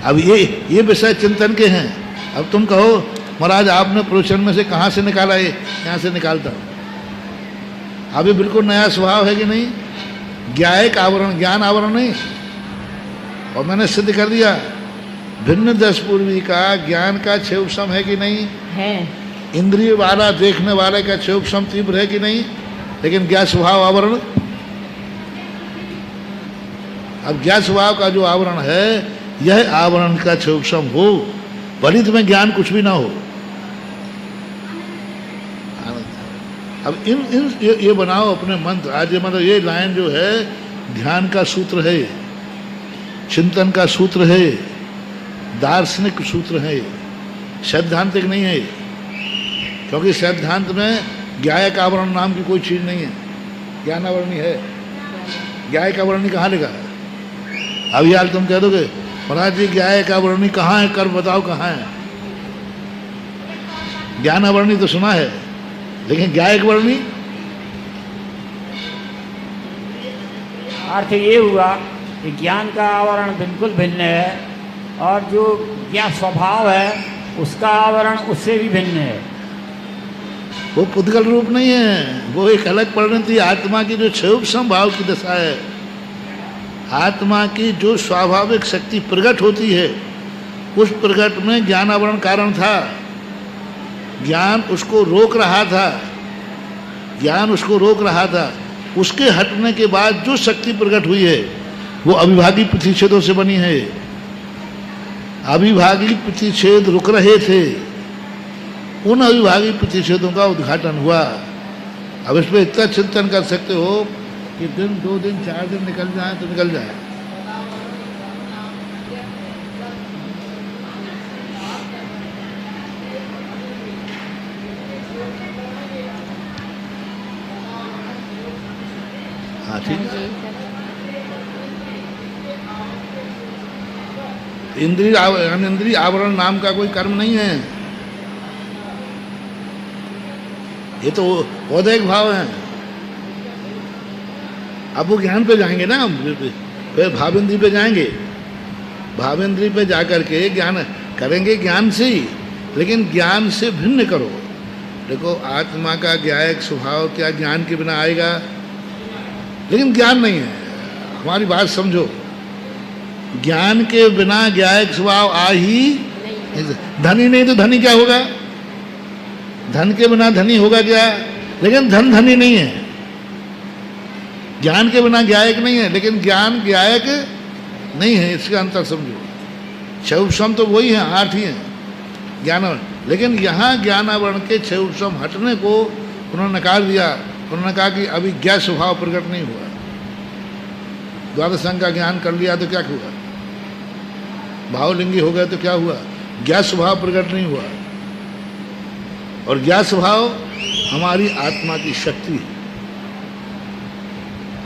अब ये विषय चिंतन के हैं। अब तुम कहो महाराज आपने प्रवचन में से कहाँ से निकाला? ये यहाँ से निकालता हूँ। अब ये बिल्कुल नया स्वभाव है कि नहीं? ज्ञायक आवरण, ज्ञान आवरण नहीं। और मैंने सिद्ध कर दिया, भिन्न दश पूर्वी का ज्ञान का क्षोभसम है कि नहीं? है। इंद्रिय वाला, देखने वाले का क्षोभसम तीव्र है कि नहीं? लेकिन ज्ञात स्वभाव आवरण, अब ज्ञात स्वभाव का जो आवरण है, यह आवरण का क्षोभसम हो, भले तुम्हें ज्ञान कुछ भी ना हो। अब ये बनाओ अपने मंत्र। आज ये मतलब ये लाइन जो है ध्यान का सूत्र है, चिंतन का सूत्र है, दार्शनिक सूत्र है, सैद्धांतिक नहीं है। क्योंकि सैद्धांत में ज्ञायक आवरण नाम की कोई चीज नहीं है, ज्ञानावरणी है। ज्ञायक आवरणी कहाँ लिखा है? अब यार तुम कह दोगे महाराज जी ज्ञायक आवरणी कहाँ है, कर बताओ कहाँ है। ज्ञान आवरणी तो सुना है, लेकिन ज्ञायक वर्णी। अर्थ ये हुआ कि ज्ञान का आवरण बिल्कुल भिन्न है, और जो ज्ञान स्वभाव है उसका आवरण उससे भी भिन्न है। वो पुद्गल रूप नहीं है, वो एक अलग परिणति, आत्मा की जो क्षोभसम भाव की दशा है, आत्मा की जो स्वाभाविक शक्ति प्रकट होती है, उस प्रकट में ज्ञान आवरण कारण था। ज्ञान उसको रोक रहा था, ज्ञान उसको रोक रहा था। उसके हटने के बाद जो शक्ति प्रकट हुई है वो अविभागी प्रतिच्छेदों से बनी है। अविभागी प्रतिच्छेद रुक रहे थे, उन अविभागी प्रतिच्छेदों का उद्घाटन हुआ। अब इस पर इतना चिंतन कर सकते हो कि दिन 2 दिन 4 दिन निकल जाए तो निकल जाए। हाँ ठीक है। इंद्रिय अनिंद्रिय आवरण नाम का कोई कर्म नहीं है, ये तो औदैहिक भाव है। अब वो ज्ञान पे जाएंगे ना, फिर भावेंद्री पे जाएंगे, भावेंद्री पे जाकर के ज्ञान करेंगे ज्ञान से ही, लेकिन ज्ञान से भिन्न करो। देखो आत्मा का ज्ञायक स्वभाव क्या ज्ञान के बिना आएगा? लेकिन ज्ञान नहीं है, हमारी बात समझो, ज्ञान के बिना ज्ञायक स्वभाव आ ही, धनी नहीं तो धनी क्या होगा? धन के बिना धनी होगा क्या? लेकिन धन धनी नहीं है। ज्ञान के बिना ज्ञायक नहीं है, लेकिन ज्ञान ज्ञायक नहीं है, इसका अंतर समझो। क्षय तो वही है, 8 ही है ज्ञान, लेकिन यहाँ ज्ञानावरण के क्षय हटने को उन्होंने नकार दिया। उन्होंने कहा कि अभी ज्ञा स्वभाव प्रकट नहीं हुआ। द्वादशांग का ज्ञान कर लिया तो क्या हुआ? भावलिंगी हो गए तो क्या हुआ? ज्ञा स्वभाव प्रकट नहीं हुआ। और ज्ञा स्वभाव हमारी आत्मा की शक्ति है।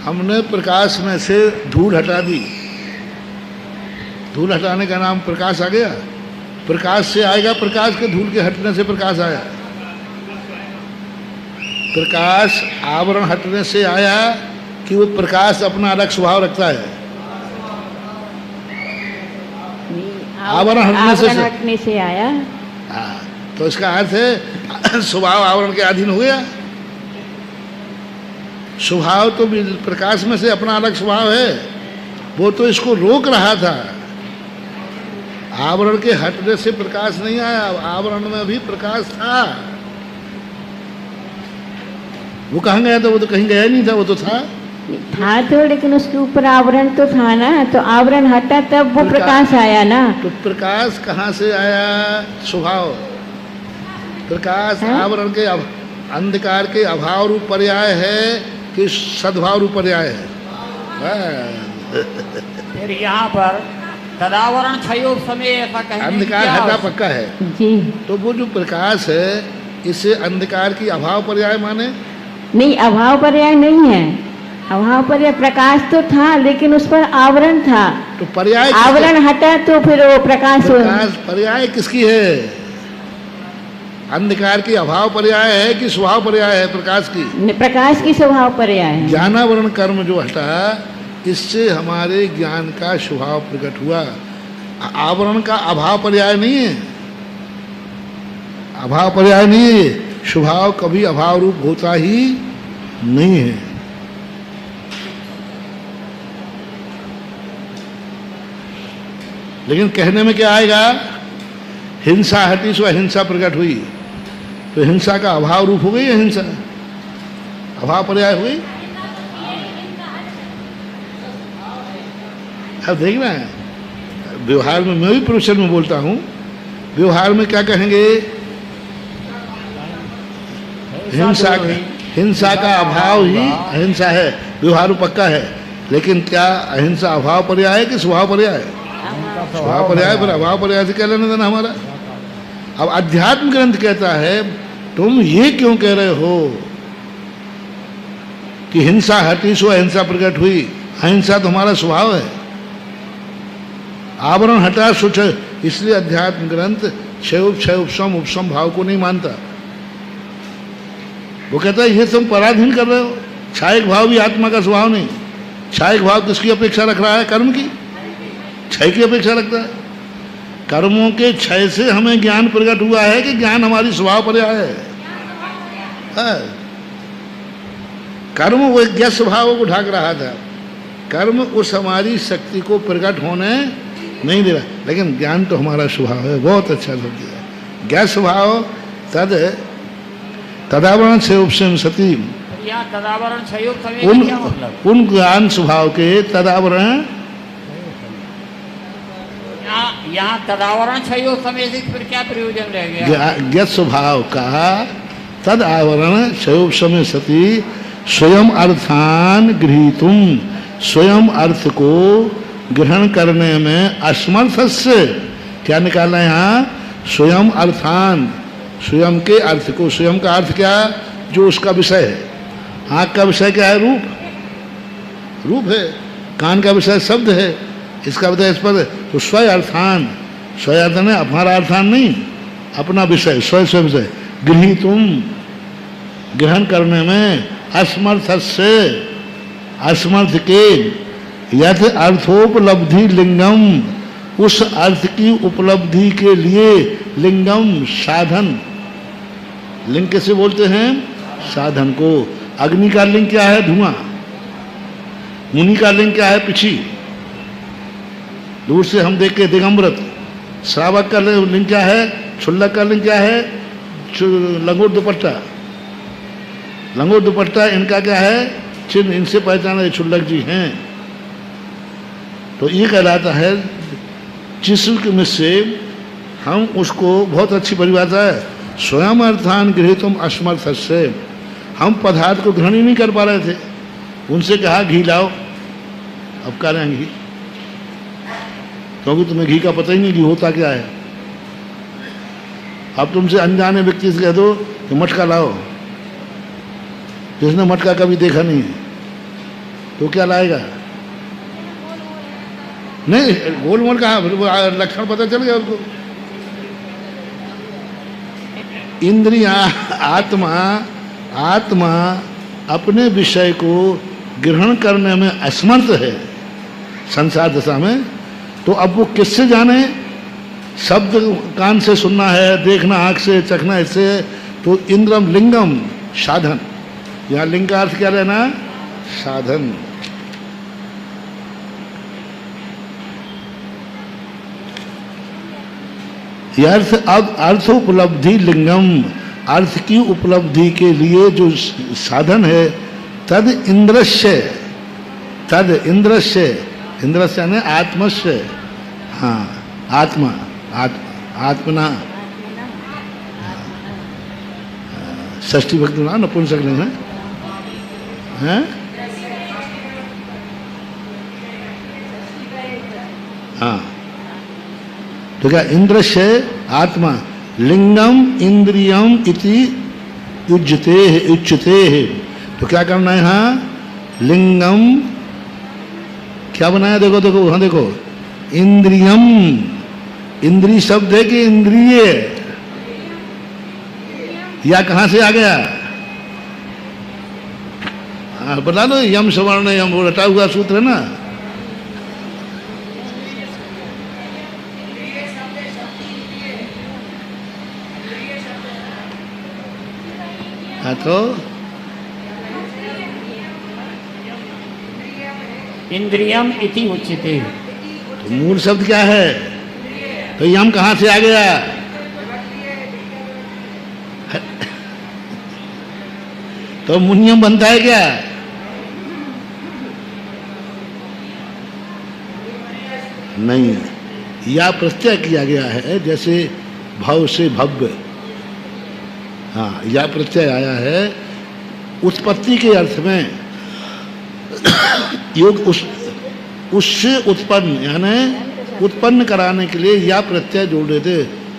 हमने प्रकाश में से धूल हटा दी, धूल हटाने का नाम प्रकाश आ गया। प्रकाश से आएगा, प्रकाश के धूल के हटने से प्रकाश आया। प्रकाश आवरण हटने से आया कि वो प्रकाश अपना अलग स्वभाव रखता है। आवरण हटने से आया। हाँ, तो इसका अर्थ है स्वभाव आवरण के अधीन हो गया। स्वभाव तो प्रकाश में से अपना अलग स्वभाव है, वो तो इसको रोक रहा था। आवरण के हटने से प्रकाश नहीं आया, आवरण में भी प्रकाश था। वो कहाँ गया था? वो तो कहीं गया नहीं था, वो तो था तो, लेकिन उसके ऊपर आवरण तो था ना, तो आवरण हटा तब वो प्रकाश आया ना। तो प्रकाश कहाँ से आया? स्वभाव। प्रकाश आवरण के अंधकार के अभाव रूप पर्याय है कि सद्भाव रूप पर्याय है? फिर यहाँ पर तदावरण क्षयोग समय ऐसा कहने अंधकार हटा पक्का है जी। तो वो जो प्रकाश है इसे अंधकार की अभाव पर्याय माने? नहीं, अभाव पर्याय नहीं है। अभाव पर्याय प्रकाश तो था, लेकिन उस पर आवरण था। तो पर्याय आवरण हटा तो फिर वो प्रकाश पर्याय किसकी है? अंधकार की अभाव पर्याय है कि स्वभाव पर्याय है? प्रकाश की स्वभाव पर्याय है। ज्ञानावरण कर्म जो हटा, इससे हमारे ज्ञान का स्वभाव प्रकट हुआ। आवरण का अभाव पर्याय नहीं है, अभाव पर्याय नहीं है। स्वभाव कभी अभाव रूप होता ही नहीं है। लेकिन कहने में क्या आएगा? हिंसा हटी सो अहिंसा प्रकट हुई। तो हिंसा का अभाव रूप हो गई या हिंसा अभाव पर्याय हुई? अब देखना है व्यवहार में, मैं भी प्रोफेशन में बोलता हूँ, व्यवहार में क्या कहेंगे? हिंसा का अभाव ही अहिंसा है। व्यवहार पक्का है, लेकिन क्या अहिंसा अभाव पर्याय है कि स्वभाव पर्याय है? स्वभाव पर्याय पर अभाव पर्याय से क्या लेना देना हमारा? अब अध्यात्म ग्रंथ कहता है तुम ये क्यों कह रहे हो कि हिंसा हटी सो अहिंसा प्रकट हुई? अहिंसा तो हमारा स्वभाव है। आवरण हटा सुच, इसलिए अध्यात्म ग्रंथ क्षय उपशम उपशम भाव को नहीं मानता। वो कहता है ये तुम पराधीन कर रहे हो। क्षयिक भाव भी आत्मा का स्वभाव नहीं। क्षयिक भाव किसकी अपेक्षा रख रहा है? कर्म की। क्षय की अपेक्षा रखता है। कर्मों के क्षय से हमें ज्ञान प्रकट हुआ है कि ज्ञान हमारी स्वभाव पर्याय है। कर्म वो ज्ञ स्वभाव को ढाक रहा था। कर्म उस हमारी शक्ति को प्रकट होने नहीं दे रहा, लेकिन ज्ञान तो हमारा स्वभाव है। बहुत अच्छा शब्द है ज्ञ स्वभाव। तदावरण से उपशम सती, उन ज्ञान स्वभाव के तदावरण, यहाँ तदावरण क्षयोग समय से फिर क्या प्रयोजन रह गया? ज्ञ स्वभाव का तद आवरण क्षयोग समय सती स्वयं अर्थान गृहीतुम, स्वयं अर्थ को ग्रहण करने में असमर्थ से क्या निकालना है यहाँ? स्वयं अर्थान, स्वयं के अर्थ को। स्वयं का अर्थ क्या? जो उसका विषय है। आँख का विषय क्या है? रूप, रूप है। कान का विषय शब्द है। इसका बताया इस पर तो स्वय अर्थान, स्वय अर्थान है हमारा अर्थान नहीं, अपना विषय स्वयं स्वयं विषय गृहीतुम ग्रहण करने में असमर्थ से असमर्थ के यथ अर्थोपलब्धि लिंगम उस अर्थ की उपलब्धि के लिए लिंगम साधन, लिंग कैसे बोलते हैं साधन को। अग्नि का लिंग क्या है धुआं, मुनि का लिंग क्या है पिछी, दूर से हम देख के दिगंबरत। श्रावक का लिंग क्या है, छुल्लक का लिंग क्या है लंगोट दुपट्टा, लंगोट दुपट्टा इनका क्या है चिन्ह, इनसे पहचाना छुल्लक जी हैं। तो ये कहलाता है जिसमें से हम उसको, बहुत अच्छी परिभाषा है, स्वयं अर्थान गृहीतुम असमर्थ से, हम पदार्थ को ग्रहण ही नहीं कर पा रहे थे, उनसे कहा घी लाओ, अब कह रहे हैं घी, क्योंकि तुम्हें घी का पता ही नहीं घी होता क्या है। अब तुमसे अनजाने व्यक्ति से कह दो कि मटका लाओ, जिसने मटका कभी देखा नहीं है तो क्या लाएगा, नहीं गोल मोल का लक्षण पता चल गया उसको। इंद्रिया आत्मा, आत्मा अपने विषय को ग्रहण करने में असमर्थ है संसार दशा में, तो अब वो किससे जाने, शब्द कान से सुनना है, देखना आंख से, चखना इससे, तो इंद्रम लिंगम साधन, यहाँ लिंग का अर्थ क्या लेना साधन। अर्थ उपलब्धि लिंगम, अर्थ की उपलब्धि के लिए जो साधन है, तद इंद्रस्य, तद इंद्रस्य, इंद्रस्य यानी आत्मस्य, हाँ आत्मा, आत्मना षष्ठी भक्ति ना नपुंसकलिंग है, हाँ तो क्या इंद्रस्य आत्मा, लिंगम इंद्रियम इति उच्यते है, उच्यते है। तो क्या करना है यहाँ, लिंगम क्या बनाया, देखो देखो वहां देखो, इंद्रियम, इंद्री शब्द है कि इंद्रिय, या कहां से आ गया, बता दो, यम सवर्ण यम वो रटा हुआ सूत्र है ना। तो इंद्रियम इति उच्यते, तो मूल शब्द क्या है, तो यम कहां से आ गया, तो मुनियम बनता है क्या, नहीं, या प्रत्यय किया गया है, जैसे भव से भव्य, हाँ या प्रत्यय आया है उत्पत्ति के अर्थ में, योग उससे उत्पन्न यानी उत्पन्न कराने के लिए या प्रत्यय जोड़ देते,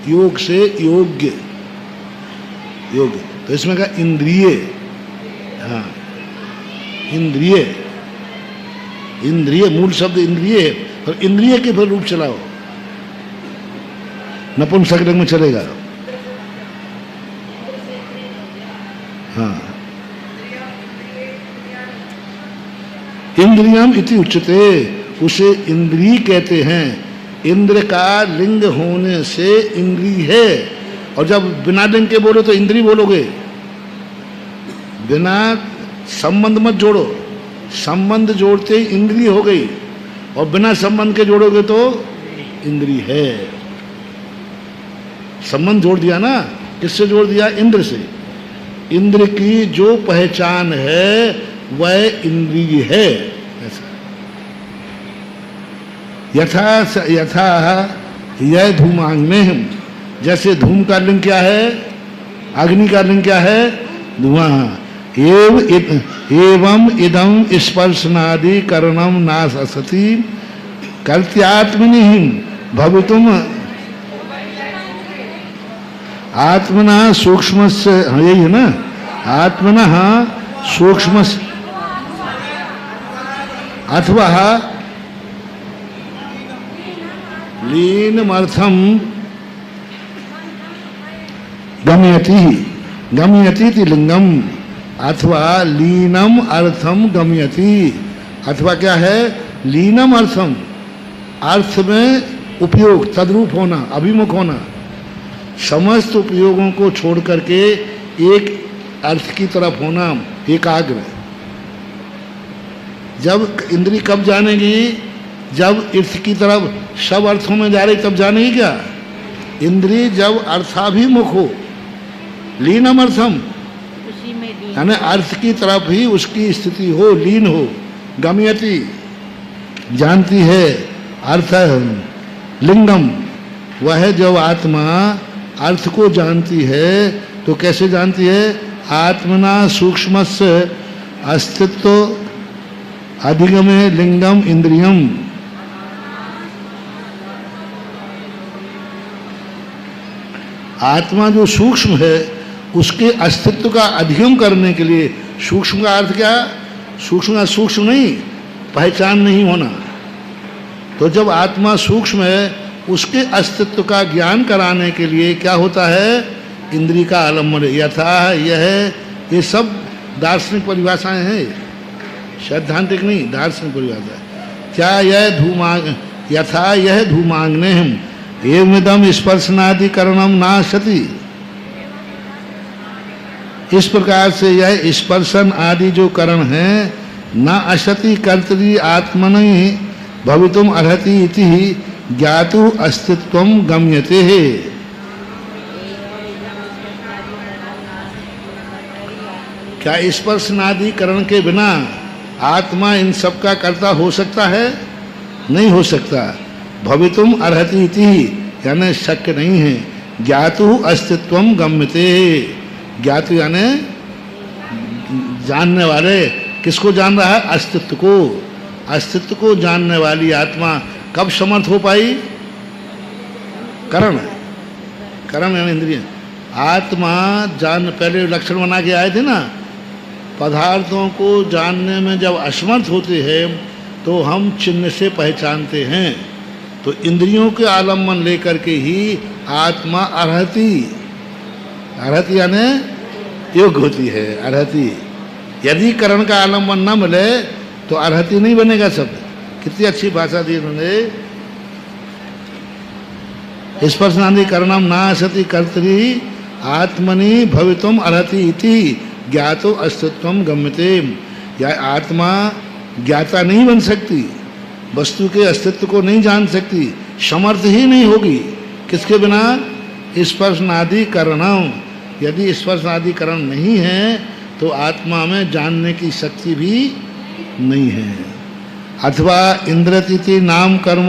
योग से योग्य, योग, तो इसमें का इंद्रिय, हाँ इंद्रिय, इंद्रिय मूल शब्द इंद्रिय है, और इंद्रिय के फिर रूप चलाओ, नपुंसकलिंग में चलेगा, हाँ इंद्रियम इति उच्यते, उसे इंद्रिय कहते हैं। इंद्र का लिंग होने से इंद्रिय है, और जब बिना लिंग के बोलो तो इंद्रिय बोलोगे, बिना संबंध मत जोड़ो, संबंध जोड़ते इंद्रिय हो गई, और बिना संबंध के जोड़ोगे तो इंद्रिय है। संबंध जोड़ दिया ना, किससे जोड़ दिया, इंद्र से, इंद्र की जो पहचान है वह इंद्रिय है, ऐसा। यथा यथा यह धूमाग्नेय, जैसे धूम का लिंग क्या है, अग्नि का लिंग क्या है, धुआं। एवं इदम स्पर्शनादि करणम नाश असति कर्त्यात्मनि भवितुम आत्मना सूक्ष्म से, हाँ यही है ना, आत्मना सूक्ष्म अथवा लीनमर्थम गम्यति, गम्यति लिंगम, अथवा लीनम अर्थम गम्यति, अथवा क्या है, लीनम अर्थम, अर्थ में उपयोग, तद्रूप होना, अभिमुख होना, समस्त उपयोगों को छोड़ करके एक अर्थ की तरफ होना, एकाग्र। जब इंद्री कब जानेगी, जब अर्थ की तरफ सब अर्थों में जा रही तब जानेगी क्या, इंद्री जब अर्थाभिमुख हो, लीनम अर्थम, उसी में लीन, यानी अर्थ की तरफ ही उसकी स्थिति हो, लीन हो, गम्यति, जानती है, अर्थ लिंगम, वह जब आत्मा अर्थ को जानती है तो कैसे जानती है, आत्मना सूक्ष्मस्य अस्तित्व अधिगमे लिंगम इंद्रियम, आत्मा जो सूक्ष्म है उसके अस्तित्व का अधिगम करने के लिए, सूक्ष्म का अर्थ क्या, सूक्ष्म का सूक्ष्म नहीं, पहचान नहीं होना, तो जब आत्मा सूक्ष्म है उसके अस्तित्व का ज्ञान कराने के लिए क्या होता है, इंद्री का आलम्बन। यथा यह, ये सब दार्शनिक परिभाषाएं हैं, सैद्धांतिक नहीं, दार्शनिक परिभाषा। क्या यह धूमांग, यथा यह धूमांगने हम एवं स्पर्शनादिकरणम नाशति, इस प्रकार से यह स्पर्शन आदि जो करण है न अशति कर्तरी आत्मन भवितुम अर्हति इति ज्ञातु अस्तित्वम गम्यते है। क्या स्पर्शनादिकरण के बिना आत्मा इन सब का कर्ता हो सकता है, नहीं हो सकता। भवितुम अर्हति इति, यानी शक्य नहीं है। ज्ञातु अस्तित्वम गम्यते, ज्ञातु यानी जानने वाले, किसको जान रहा है, अस्तित्व को। अस्तित्व को जानने वाली आत्मा कब समर्थ हो पाई, करण, करण यानी इंद्रिय। आत्मा जान, पहले लक्षण बना के आए थे ना, पदार्थों को जानने में जब असमर्थ होते हैं तो हम चिन्ह से पहचानते हैं, तो इंद्रियों के आलम्बन लेकर के ही आत्मा अर्हति, अर्हति यानी योग्य होती है, अर्हति। यदि करण का आलम्बन न मिले तो अर्हति नहीं बनेगा शब्द। कितनी अच्छी भाषा दी उन्होंने, स्पर्शनादि करणम नाशति कर्तरी आत्मनि भवितुम अर्हति इति ज्ञातो अस्तित्वम गम्यते। या आत्मा ज्ञाता नहीं बन सकती, वस्तु के अस्तित्व को नहीं जान सकती, समर्थ ही नहीं होगी, किसके बिना, स्पर्शनादि करणम। यदि स्पर्शनादि करण नहीं है तो आत्मा में जानने की शक्ति भी नहीं है। अथवा इंद्रतिथि नाम कर्म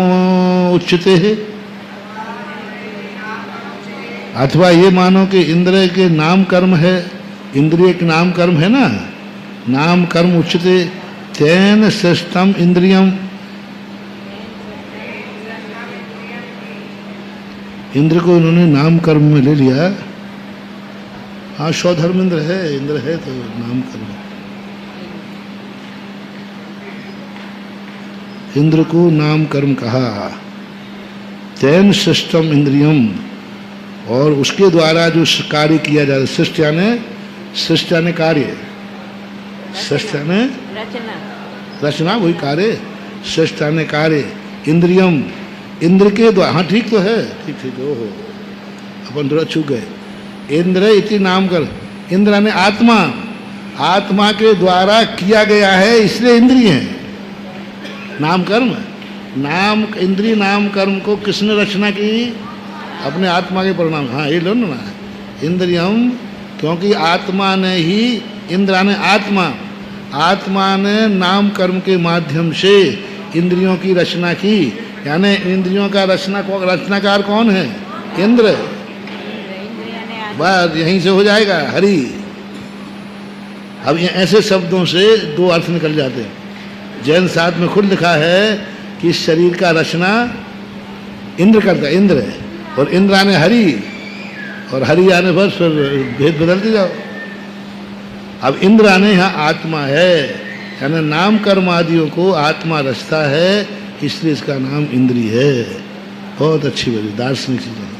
उच्चते है, अथवा ये मानो कि इंद्र के नाम कर्म है, इंद्रिय के नाम कर्म है ना, नाम कर्म उच्चते तेन श्रेष्ठम इंद्रियम। इंद्र को इन्होंने नाम कर्म में ले लिया। हाँ, स्वधर्म इंद्र है, इंद्र है तो नाम कर्म। इंद्र को नाम कर्म कहा, तेन सिस्टम इंद्रियम, और उसके द्वारा जो कार्य किया जाता है, सृष्टि यानी, सृष्टि यानी कार्य, सृष्टि यानी रचना, रचना वही कार्य, सृष्टि यानी कार्य, इंद्रियम, इंद्र के द्वारा। हाँ ठीक तो है, ठीक ठीक, ओहो अपन थोड़ा छू गए। इंद्र इति नाम कर, इंद्र यानी आत्मा, आत्मा के द्वारा किया गया है इसलिए इंद्रिय है। नाम कर्म, नाम इंद्रिय नाम कर्म को किसने रचना की, अपने आत्मा के परिणाम। हाँ ये लो ना, इंद्रियम, क्योंकि आत्मा ने ही, इंद्र ने आत्मा, आत्मा ने नाम कर्म के माध्यम से इंद्रियों की रचना की। यानी इंद्रियों का रचनाकार कौन है, इंद्र। बस यहीं से हो जाएगा हरि। अब ये ऐसे शब्दों से दो अर्थ निकल जाते हैं। जैन साथ में खुद लिखा है कि शरीर का रचना इंद्र करता है, इंद्र है, और इंद्र आने हरि, और हरि आने बस फिर भेद बदलते जाओ। अब इंद्र आने यहाँ आत्मा है, यानी नाम कर्म आदियों को आत्मा रचता है, इसलिए इसका नाम इंद्रिय है। बहुत अच्छी बनी, दार्शनिक चीज़ें।